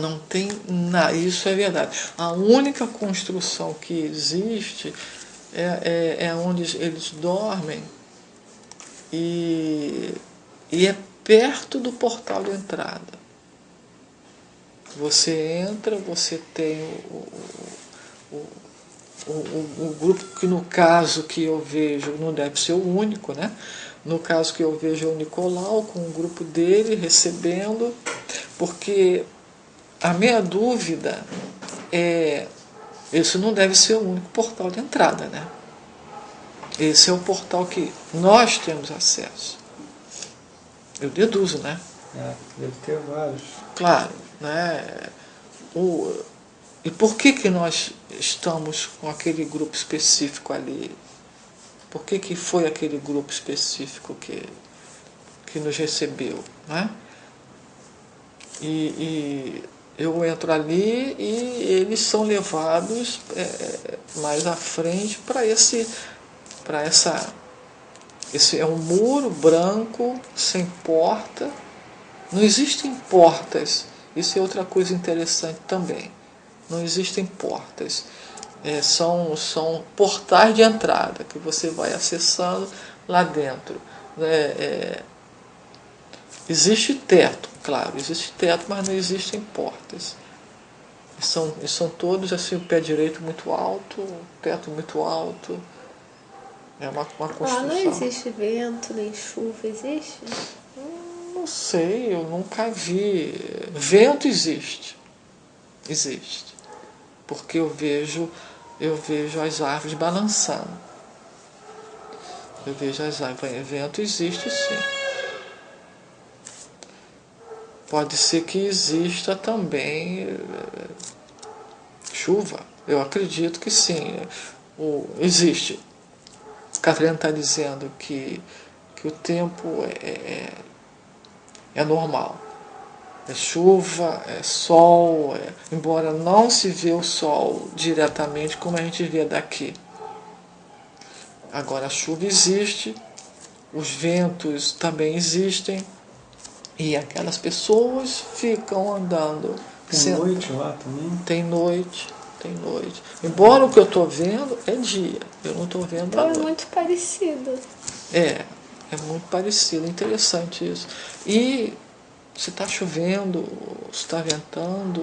Não tem nada. Isso é verdade. A única construção que existe é onde eles dormem e é perto do portal de entrada. Você entra, você tem o grupo, que no caso que eu vejo não deve ser o único, né? No caso que eu vejo é o Nicolau com o grupo dele recebendo, porque a minha dúvida é, esse não deve ser o único portal de entrada, né? Esse é o portal que nós temos acesso. Eu deduzo, né? Deve ter vários. Claro, né? E por que nós estamos com aquele grupo específico ali? Por que foi aquele grupo específico que nos recebeu, né? E eu entro ali e eles são levados mais à frente esse é um muro branco sem porta. Não existem portas. Isso é outra coisa interessante também. Não existem portas. São portais de entrada que você vai acessando lá dentro. Existe teto, claro, existe teto, mas não existem portas. E são todos assim, o pé direito muito alto, o teto muito alto. É uma construção. Não existe vento nem chuva, existe? Não sei, eu nunca vi. Vento existe. Existe. Porque eu vejo as árvores balançando. Eu vejo as árvores. Vento existe, sim. Pode ser que exista também chuva. Eu acredito que sim. Existe. Catarina está dizendo que o tempo é normal. É chuva, é sol, embora não se vê o sol diretamente como a gente vê daqui. Agora a chuva existe, os ventos também existem, e aquelas pessoas ficam andando. Tem noite lá também? Tem noite. Embora o que eu estou vendo é dia, eu não estou vendo então a noite. É muito parecido. É muito parecido, interessante isso. E se está chovendo, se está ventando,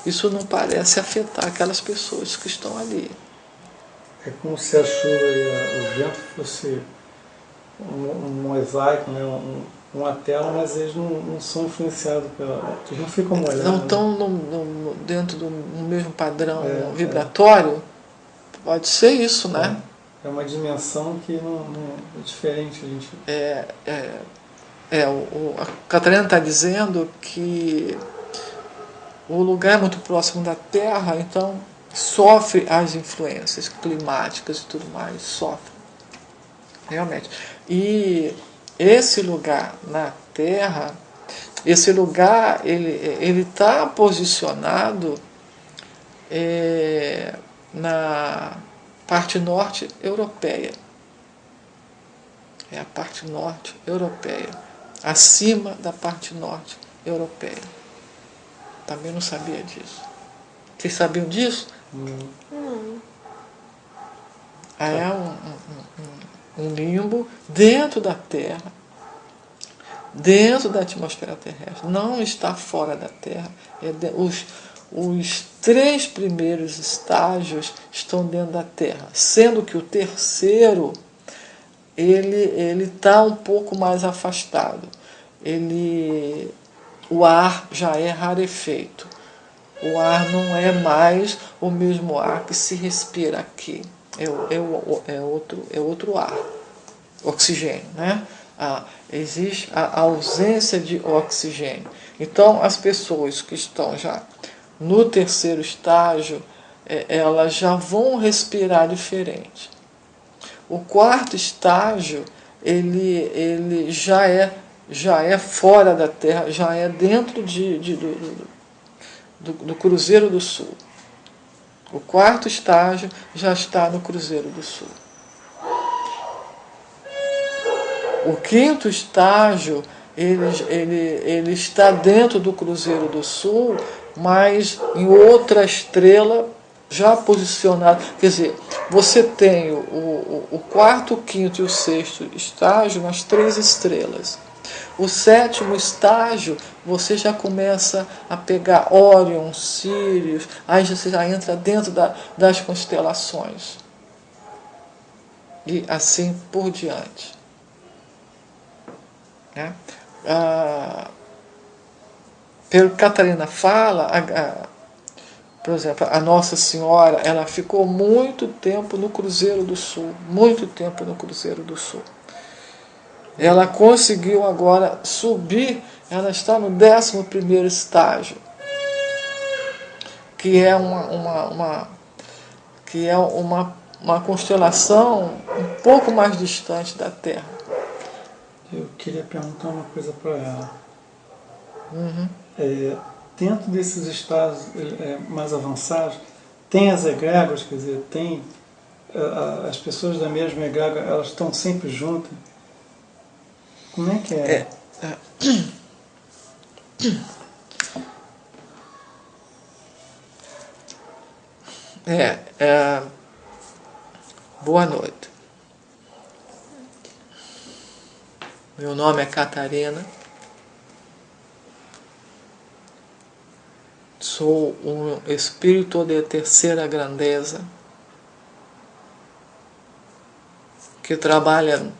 isso não parece afetar aquelas pessoas que estão ali. É como se a chuva e o vento fosse um mosaico, né? Uma tela, mas eles não são influenciados eles não ficam molhados. Não estão dentro do mesmo padrão vibratório? Pode ser isso, né? É uma dimensão que não é diferente. A Catarina está dizendo que o lugar é muito próximo da Terra, então sofre as influências climáticas e tudo mais, sofre. Realmente. E esse lugar na Terra, esse lugar, ele está posicionado na parte norte europeia. É a parte norte europeia, acima da parte norte europeia. Também não sabia disso. Vocês sabiam disso? Não. É um limbo dentro da Terra, dentro da atmosfera terrestre. Não está fora da Terra. Os 3 primeiros estágios estão dentro da Terra, sendo que o terceiro ele está um pouco mais afastado. O ar já é rarefeito. O ar não é mais o mesmo ar que se respira aqui. É outro ar. Oxigênio, né? Existe a ausência de oxigênio. Então, as pessoas que estão já no terceiro estágio, elas já vão respirar diferente. O quarto estágio, ele já é fora da Terra, já é dentro do Cruzeiro do Sul. O quarto estágio já está no Cruzeiro do Sul. O quinto estágio, ele está dentro do Cruzeiro do Sul, mas em outra estrela já posicionada. Quer dizer, você tem o quarto, o quinto e o sexto estágio nas 3 estrelas. O sétimo estágio, você já começa a pegar Órion, Sírius, aí você já entra dentro das constelações. E assim por diante. Né? Pelo que Catarina fala, por exemplo, a Nossa Senhora, ela ficou muito tempo no Cruzeiro do Sul, muito tempo no Cruzeiro do Sul. Ela conseguiu agora subir, ela está no 11º estágio, que é uma constelação um pouco mais distante da Terra. Eu queria perguntar uma coisa para ela. Dentro desses estágios mais avançados, tem as egrégoras, quer dizer, tem as pessoas da mesma egrégora, elas estão sempre juntas. Como é que é? Boa noite. Meu nome é Catarina. Sou um espírito de terceira grandeza que trabalha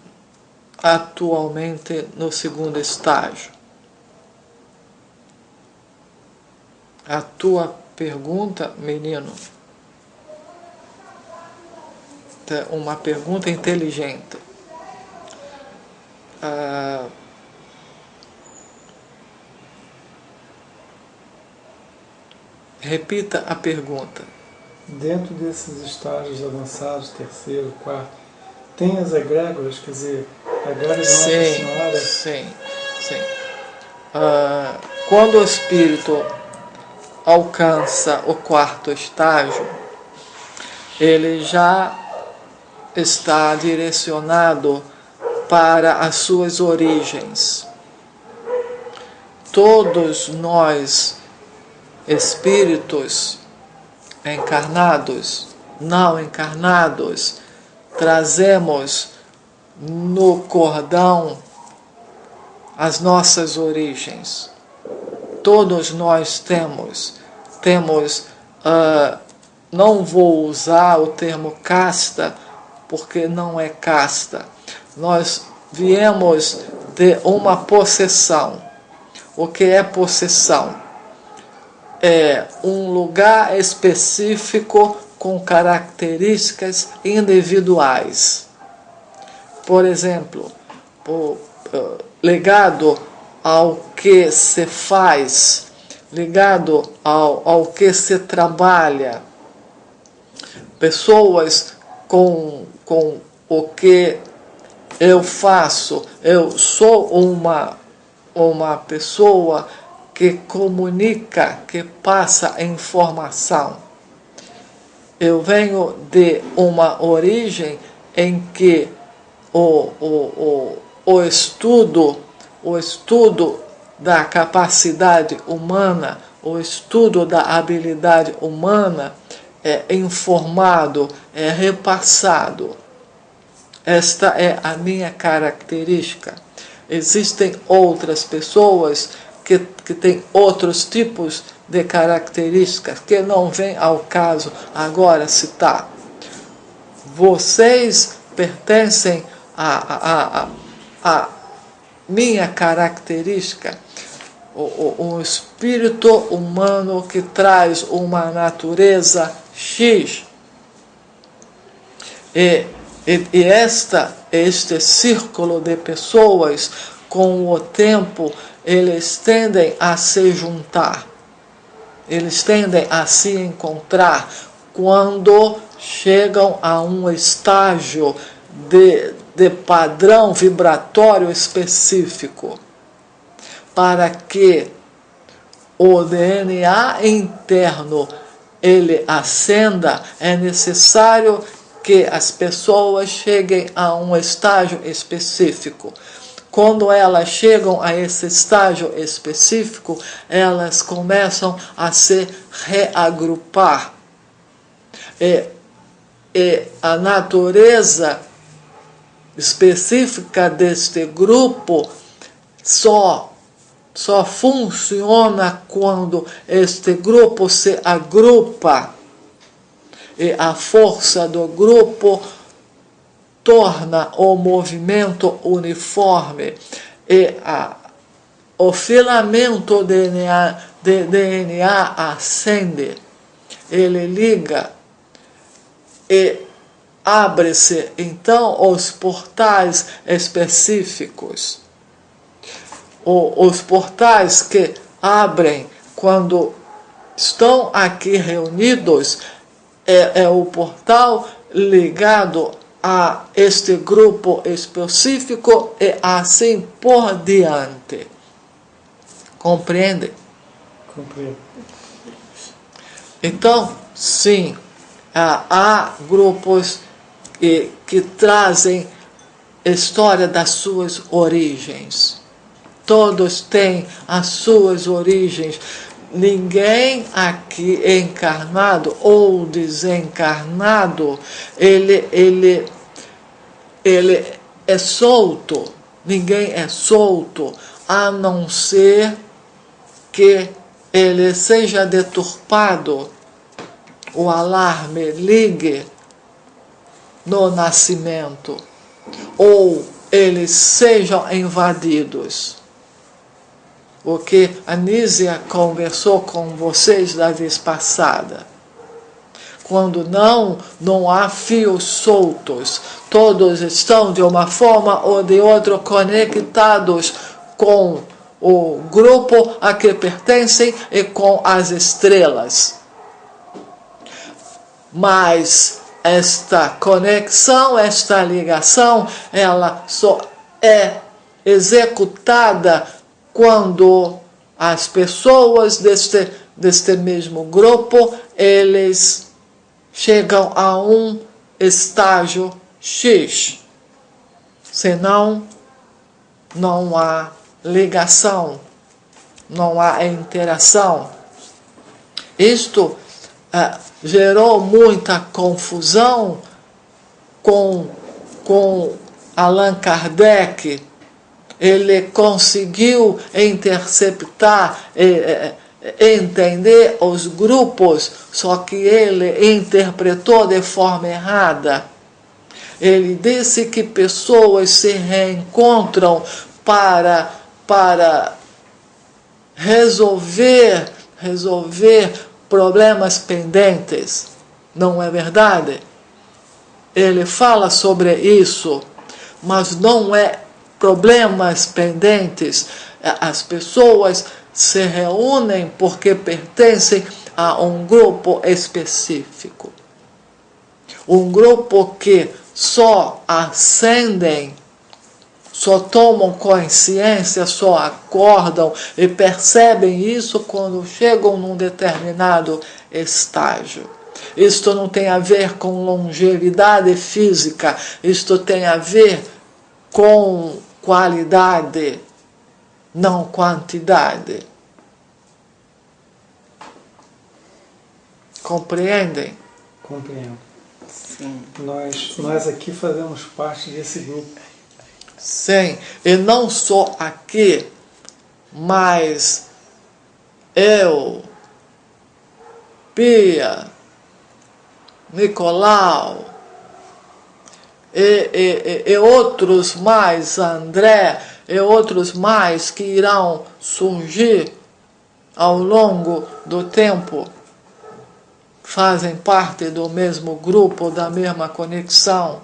atualmente no 2º estágio. A tua pergunta, menino, é uma pergunta inteligente. Repita a pergunta. Dentro desses estágios avançados, terceiro, quarto, tem as egrégoras, quer dizer, a egrégora de Nossa Senhora? Sim. Quando o espírito alcança o 4º estágio, ele já está direcionado para as suas origens. Todos nós, espíritos encarnados, não encarnados, trazemos no cordão as nossas origens. Todos nós temos, não vou usar o termo casta, porque não é casta. Nós viemos de uma possessão. O que é possessão? É um lugar específico com características individuais. Por exemplo, ligado ao que se faz, ligado ao que se trabalha. Pessoas com o que eu faço. Eu sou uma pessoa que comunica, que passa informação. Eu venho de uma origem em que o estudo da capacidade humana, o estudo da habilidade humana, é informado, é repassado. Esta é a minha característica. Existem outras pessoas que têm outros tipos de características que não vem ao caso agora citar. Vocês pertencem a minha característica, o espírito humano que traz uma natureza X. E este círculo de pessoas, com o tempo, eles tendem a se juntar, eles tendem a se encontrar quando chegam a um estágio de padrão vibratório específico, para que o DNA interno ele ascenda, é necessário que as pessoas cheguem a um estágio específico. Quando elas chegam a esse estágio específico, elas começam a se reagrupar. E a natureza específica deste grupo só funciona quando este grupo se agrupa. E a força do grupo torna o movimento uniforme. E o filamento de DNA ascende. Ele liga e abre-se, então, os portais específicos. Os portais que abrem quando estão aqui reunidos é o portal ligado a este grupo específico e assim por diante. Compreende? Compreendo. Então, sim, há grupos que trazem história das suas origens. Todos têm as suas origens. Ninguém aqui encarnado ou desencarnado, ele é solto. Ninguém é solto, a não ser que ele seja deturpado, o alarme ligue no nascimento, ou eles sejam invadidos. O que a Nízia conversou com vocês da vez passada. Quando não há fios soltos, todos estão de uma forma ou de outra conectados com o grupo a que pertencem e com as estrelas. Mas esta conexão, esta ligação, ela só é executada quando as pessoas deste mesmo grupo, eles chegam a um estágio X. Senão, não há ligação, não há interação. Isto gerou muita confusão com Allan Kardec. Ele conseguiu interceptar, entender os grupos, só que ele interpretou de forma errada. Ele disse que pessoas se reencontram para resolver problemas pendentes. Não é verdade? Ele fala sobre isso, mas não é problemas pendentes. As pessoas se reúnem porque pertencem a um grupo específico. Um grupo que só ascendem, só tomam consciência, só acordam e percebem isso quando chegam num determinado estágio. Isto não tem a ver com longevidade física, isto tem a ver com qualidade, não quantidade. Compreendem? Compreendo. Sim. Nós aqui fazemos parte desse grupo. Sim, e não só aqui, mas eu, Pia, Nicolau e outros mais, André e outros mais que irão surgir ao longo do tempo, fazem parte do mesmo grupo, da mesma conexão,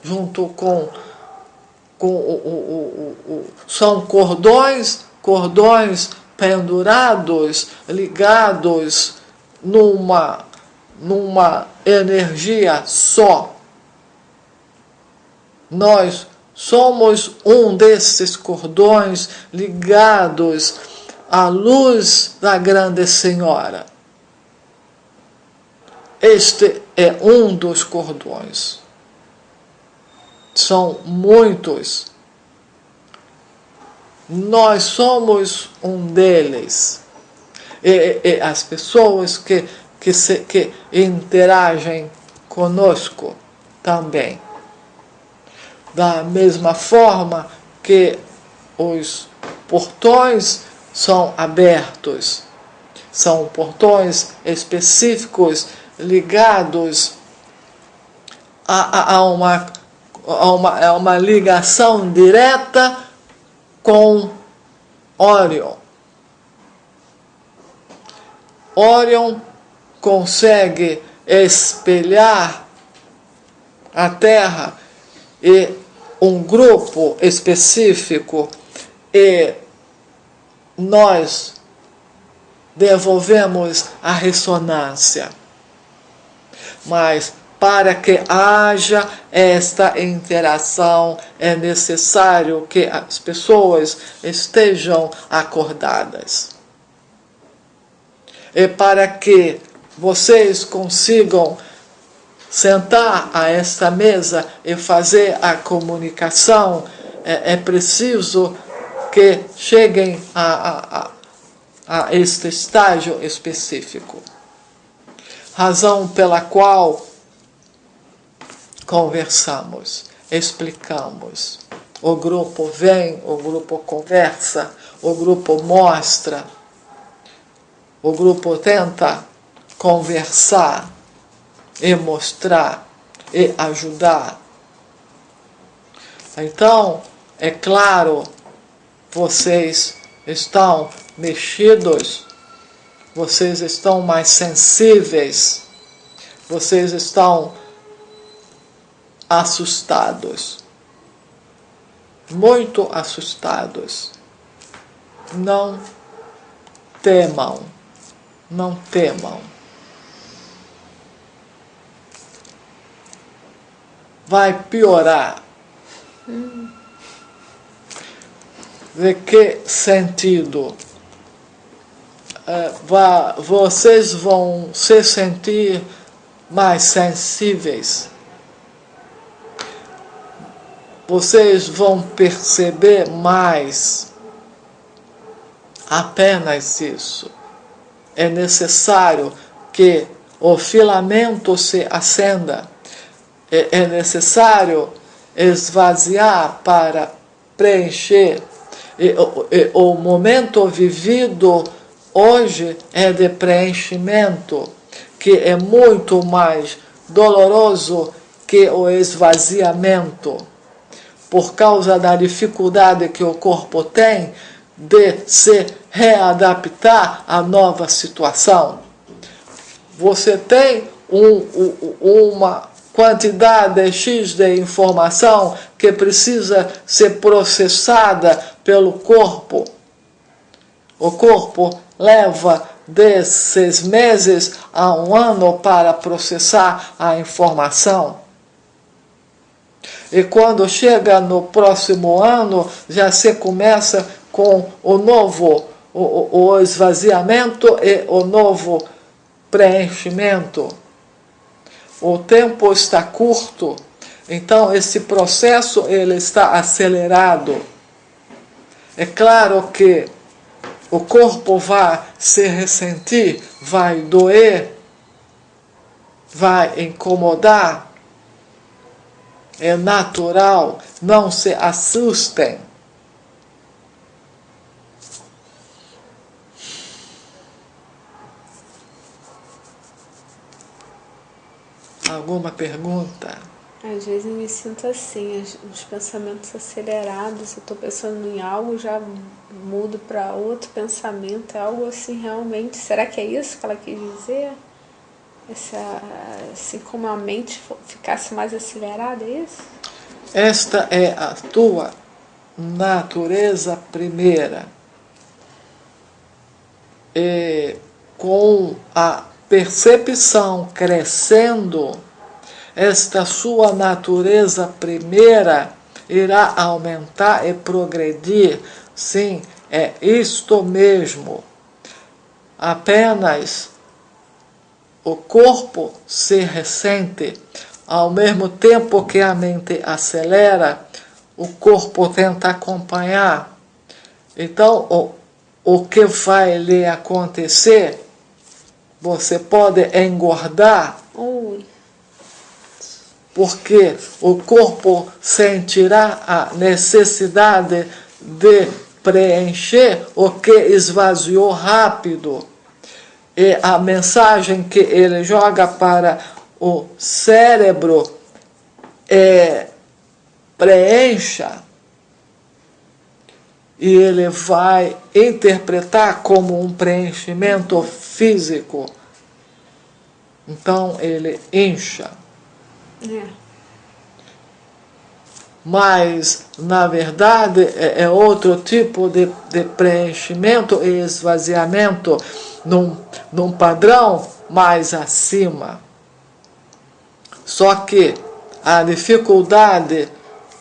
junto com são cordões pendurados, ligados numa energia só. Nós somos um desses cordões ligados à luz da Grande Senhora. Este é um dos cordões. São muitos. Nós somos um deles. E as pessoas que interagem conosco também. Da mesma forma que os portões são abertos, são portões específicos ligados a uma ligação direta com Orion. Orion consegue espelhar a Terra e um grupo específico, e nós devolvemos a ressonância. Mas para que haja esta interação, é necessário que as pessoas estejam acordadas. E para que vocês consigam sentar a esta mesa e fazer a comunicação, é preciso que cheguem a este estágio específico. Razão pela qual conversamos, explicamos. O grupo vem, o grupo conversa, o grupo mostra, o grupo tenta conversar e mostrar e ajudar. Então, é claro, vocês estão mexidos, vocês estão mais sensíveis, vocês estão assustados, muito assustados. Não temam, não temam. Vai piorar. De que sentido? Vocês vão se sentir mais sensíveis. Vocês vão perceber mais. Apenas isso. É necessário que o filamento se acenda. É necessário esvaziar para preencher. E o momento vivido hoje é de preenchimento, que é muito mais doloroso que o esvaziamento, por causa da dificuldade que o corpo tem de se readaptar à nova situação. Você tem uma quantidade X de informação que precisa ser processada pelo corpo. O corpo leva de 6 meses a 1 ano para processar a informação. E quando chega no próximo ano, já se começa com o novo, o esvaziamento e o novo preenchimento. O tempo está curto, então esse processo ele está acelerado. É claro que o corpo vai se ressentir, vai doer, vai incomodar. É natural, não se assustem. Alguma pergunta? Às vezes eu me sinto assim, os pensamentos acelerados, eu estou pensando em algo, já mudo para outro pensamento, é algo assim realmente. Será que é isso que ela quis dizer? Assim como a mente ficasse mais acelerada, é isso? Esta é a tua natureza primeira. E com a percepção crescendo, esta sua natureza primeira irá aumentar e progredir. Sim, é isto mesmo. Apenas o corpo se ressente, ao mesmo tempo que a mente acelera, o corpo tenta acompanhar. Então, o que vai lhe acontecer? Você pode engordar, porque o corpo sentirá a necessidade de preencher o que esvaziou rápido. E a mensagem que ele joga para o cérebro é: preencha. E ele vai interpretar como um preenchimento físico. Então ele incha. Mas, na verdade, é outro tipo de preenchimento e esvaziamento num padrão mais acima. Só que a dificuldade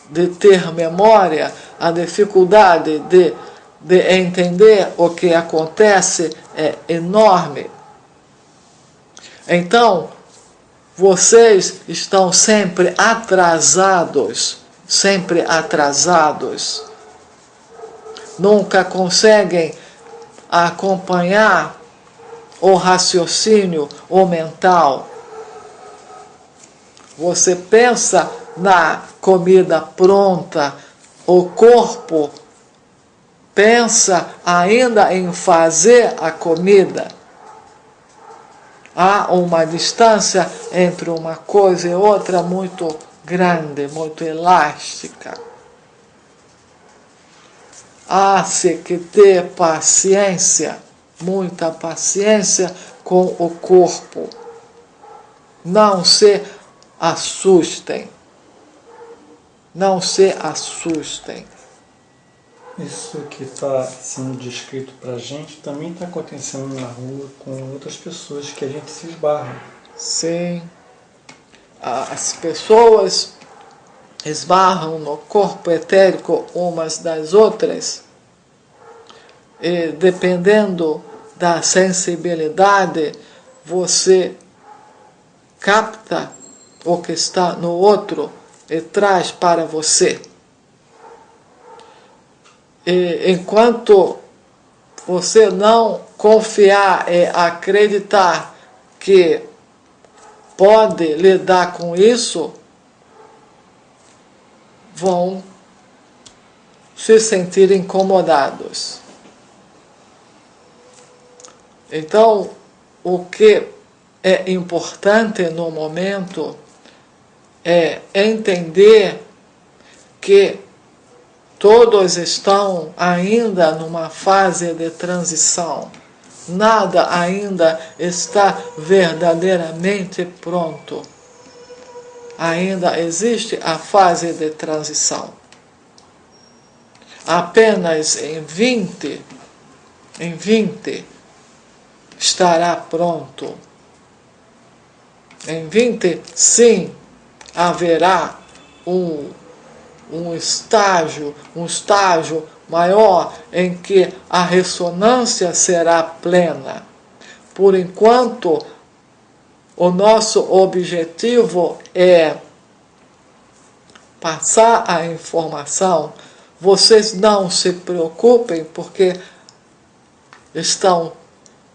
de ter memória, a dificuldade de entender o que acontece é enorme. Então, vocês estão sempre atrasados, nunca conseguem acompanhar o raciocínio, o mental. Você pensa na comida pronta, o corpo pensa ainda em fazer a comida. Há uma distância entre uma coisa e outra muito grande, muito elástica. Há-se que ter paciência, muita paciência com o corpo. Não se assustem. Não se assustem. Isso que está sendo descrito para a gente também está acontecendo na rua com outras pessoas que a gente se esbarra. Sim. As pessoas esbarram no corpo etérico umas das outras, e dependendo da sensibilidade, você capta o que está no outro e traz para você. E enquanto você não confiar e acreditar que pode lidar com isso, vão se sentir incomodados. Então, o que é importante no momento é entender que todos estão ainda numa fase de transição. Nada ainda está verdadeiramente pronto. Ainda existe a fase de transição. Apenas em 20 estará pronto. Em 20, sim, haverá um estágio maior em que a ressonância será plena. Por enquanto, o nosso objetivo é passar a informação. Vocês não se preocupem, porque estão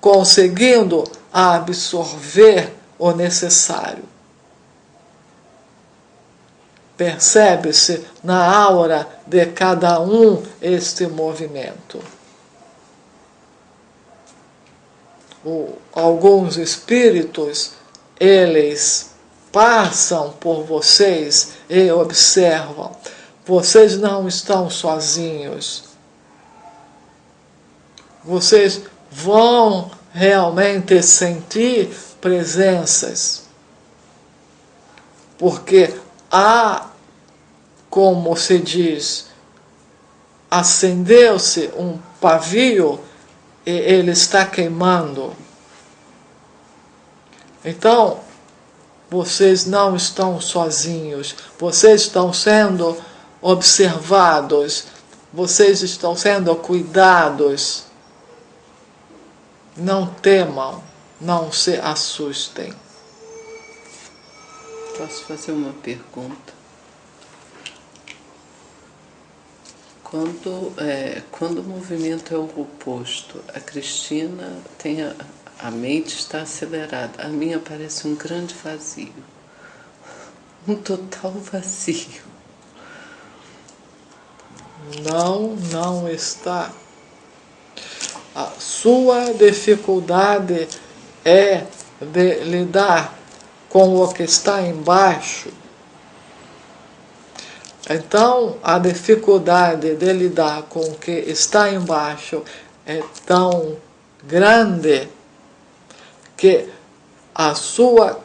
conseguindo absorver o necessário. Percebe-se na aura de cada um este movimento. Alguns espíritos, eles passam por vocês e observam. Vocês não estão sozinhos. Vocês vão realmente sentir presenças. Porque há, como se diz, acendeu-se um pavio e ele está queimando. Então, vocês não estão sozinhos, vocês estão sendo observados, vocês estão sendo cuidados. Não temam, não se assustem. Posso fazer uma pergunta? Quando o movimento é o oposto, a Cristina tem a mente está acelerada, a minha parece um grande vazio, um total vazio. Não está. A sua dificuldade é de lidar com o que está embaixo. Então, a dificuldade de lidar com o que está embaixo é tão grande que a sua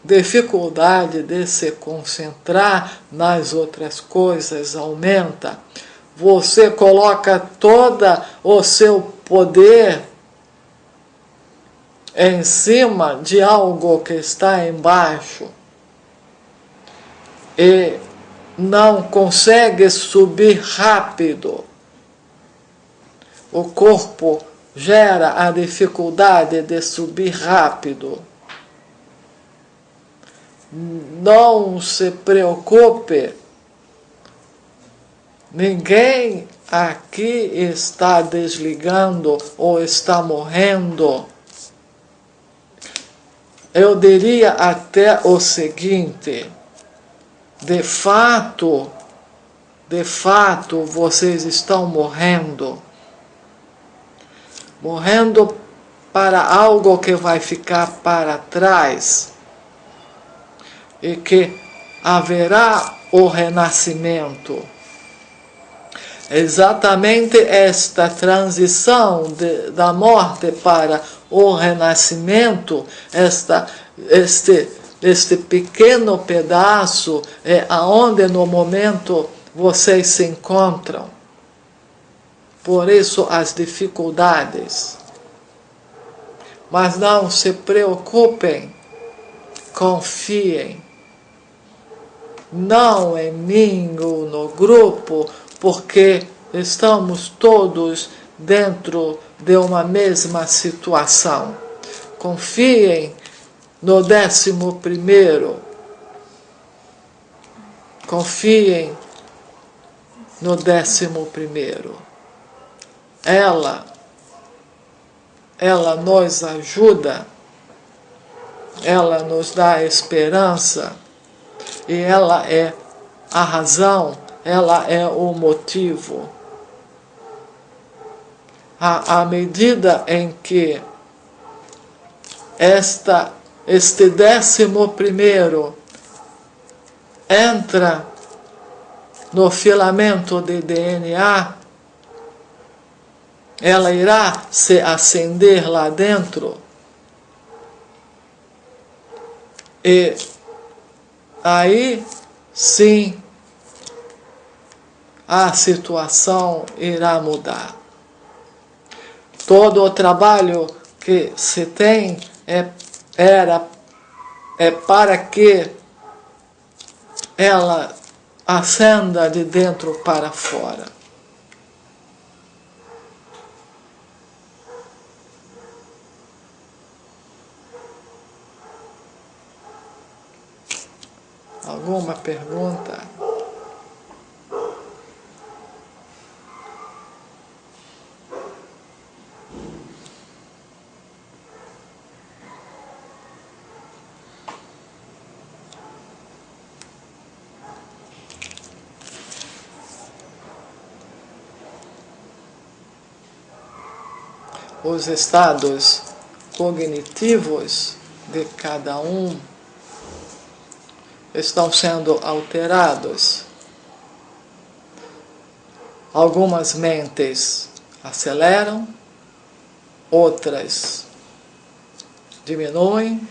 dificuldade de se concentrar nas outras coisas aumenta. Você coloca todo o seu poder em cima de algo que está embaixo e não consegue subir rápido. O corpo gera a dificuldade de subir rápido. Não se preocupe. Ninguém aqui está desligando ou está morrendo. Eu diria até o seguinte: de fato, vocês estão morrendo. Morrendo para algo que vai ficar para trás e que haverá o renascimento. Exatamente esta transição da morte para o renascimento, este pequeno pedaço é aonde no momento vocês se encontram. Por isso as dificuldades. Mas não se preocupem, confiem. Não em mim ou no grupo, porque estamos todos dentro de uma mesma situação. Confiem no 11º. Confiem no 11º. Ela nos ajuda, ela nos dá esperança, e ela é a razão, ela é o motivo. À medida em que este 11º entra no filamento de DNA, ela irá se acender lá dentro e aí sim a situação irá mudar. Todo o trabalho que se tem é para que ela acenda de dentro para fora. Alguma pergunta? os estados cognitivos de cada um estão sendo alterados. Algumas mentes aceleram, outras diminuem,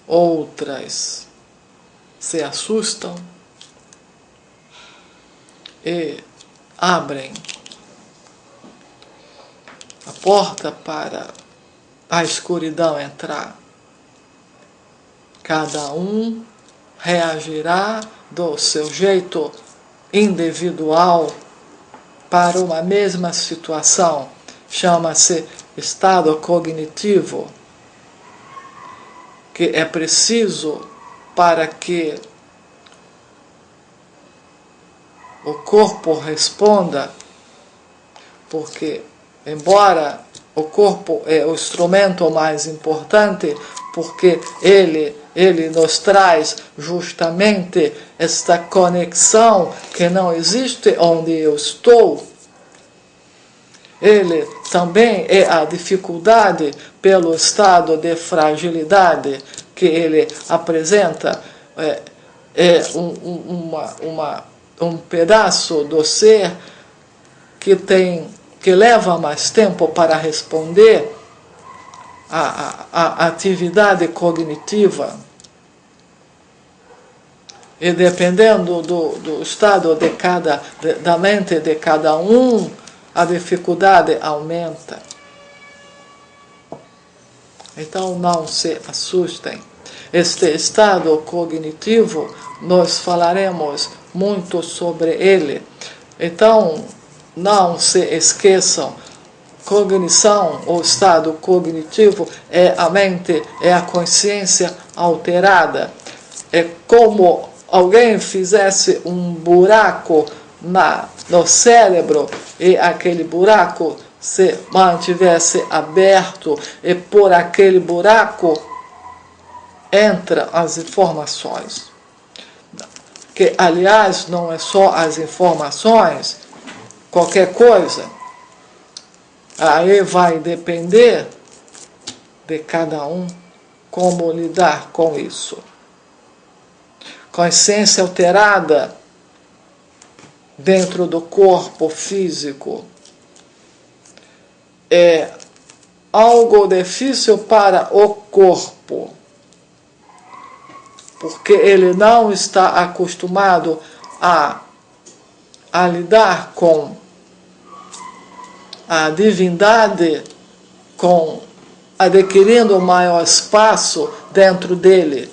outras se assustam e abrem a porta para a escuridão entrar. Cada um reagirá do seu jeito individual para uma mesma situação. Chama-se estado cognitivo, que é preciso para que o corpo responda, porque, embora o corpo é o instrumento mais importante, porque ele nos traz justamente esta conexão que não existe onde eu estou. Ele também é a dificuldade pelo estado de fragilidade que ele apresenta. Um pedaço do ser que leva mais tempo para responder à atividade cognitiva. E dependendo do estado da mente de cada um, a dificuldade aumenta. Então não se assustem. Este estado cognitivo, nós falaremos muito sobre ele. Então, não se esqueçam, cognição, ou estado cognitivo, é a mente, é a consciência alterada. É como alguém fizesse um buraco no cérebro e aquele buraco se mantivesse aberto e por aquele buraco entram as informações. Que, aliás, não é só as informações, qualquer coisa. Aí vai depender de cada um como lidar com isso. Consciência alterada dentro do corpo físico é algo difícil para o corpo, porque ele não está acostumado a lidar com a divindade, adquirindo maior espaço dentro dele.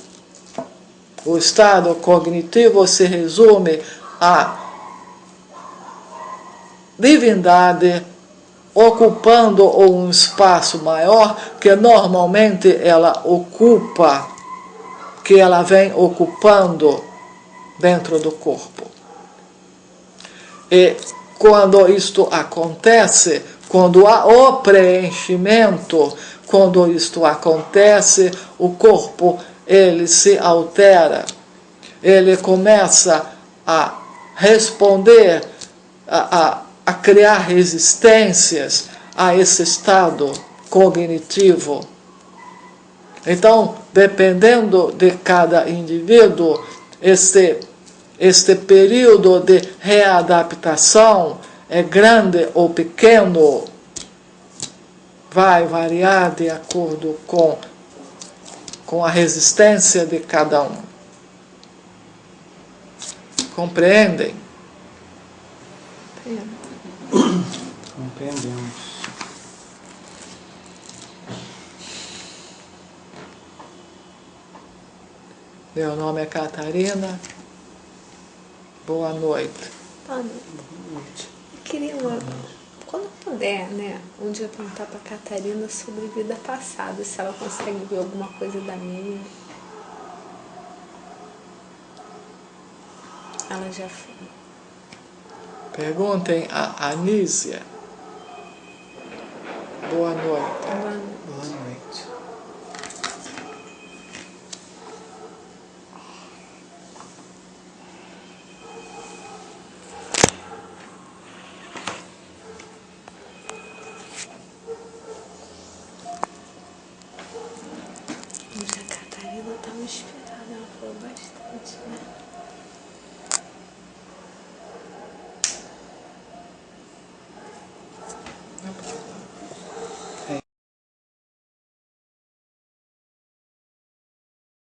O estado cognitivo se resume à divindade ocupando um espaço maior que normalmente ela ocupa, que ela vem ocupando dentro do corpo. E quando isto acontece, quando há o preenchimento, quando isto acontece, o corpo ele se altera, ele começa a responder, a criar resistências a esse estado cognitivo. Então, dependendo de cada indivíduo, este período de readaptação é grande ou pequeno, vai variar de acordo com a resistência de cada um. Compreendem? Compreendemos. Meu nome é Catarina. Boa noite. Boa noite. Eu queria, quando puder, né, um dia perguntar para a Catarina sobre vida passada, se ela consegue ver alguma coisa da minha. Ela já foi. Perguntem a Anísia. Boa noite. Boa noite.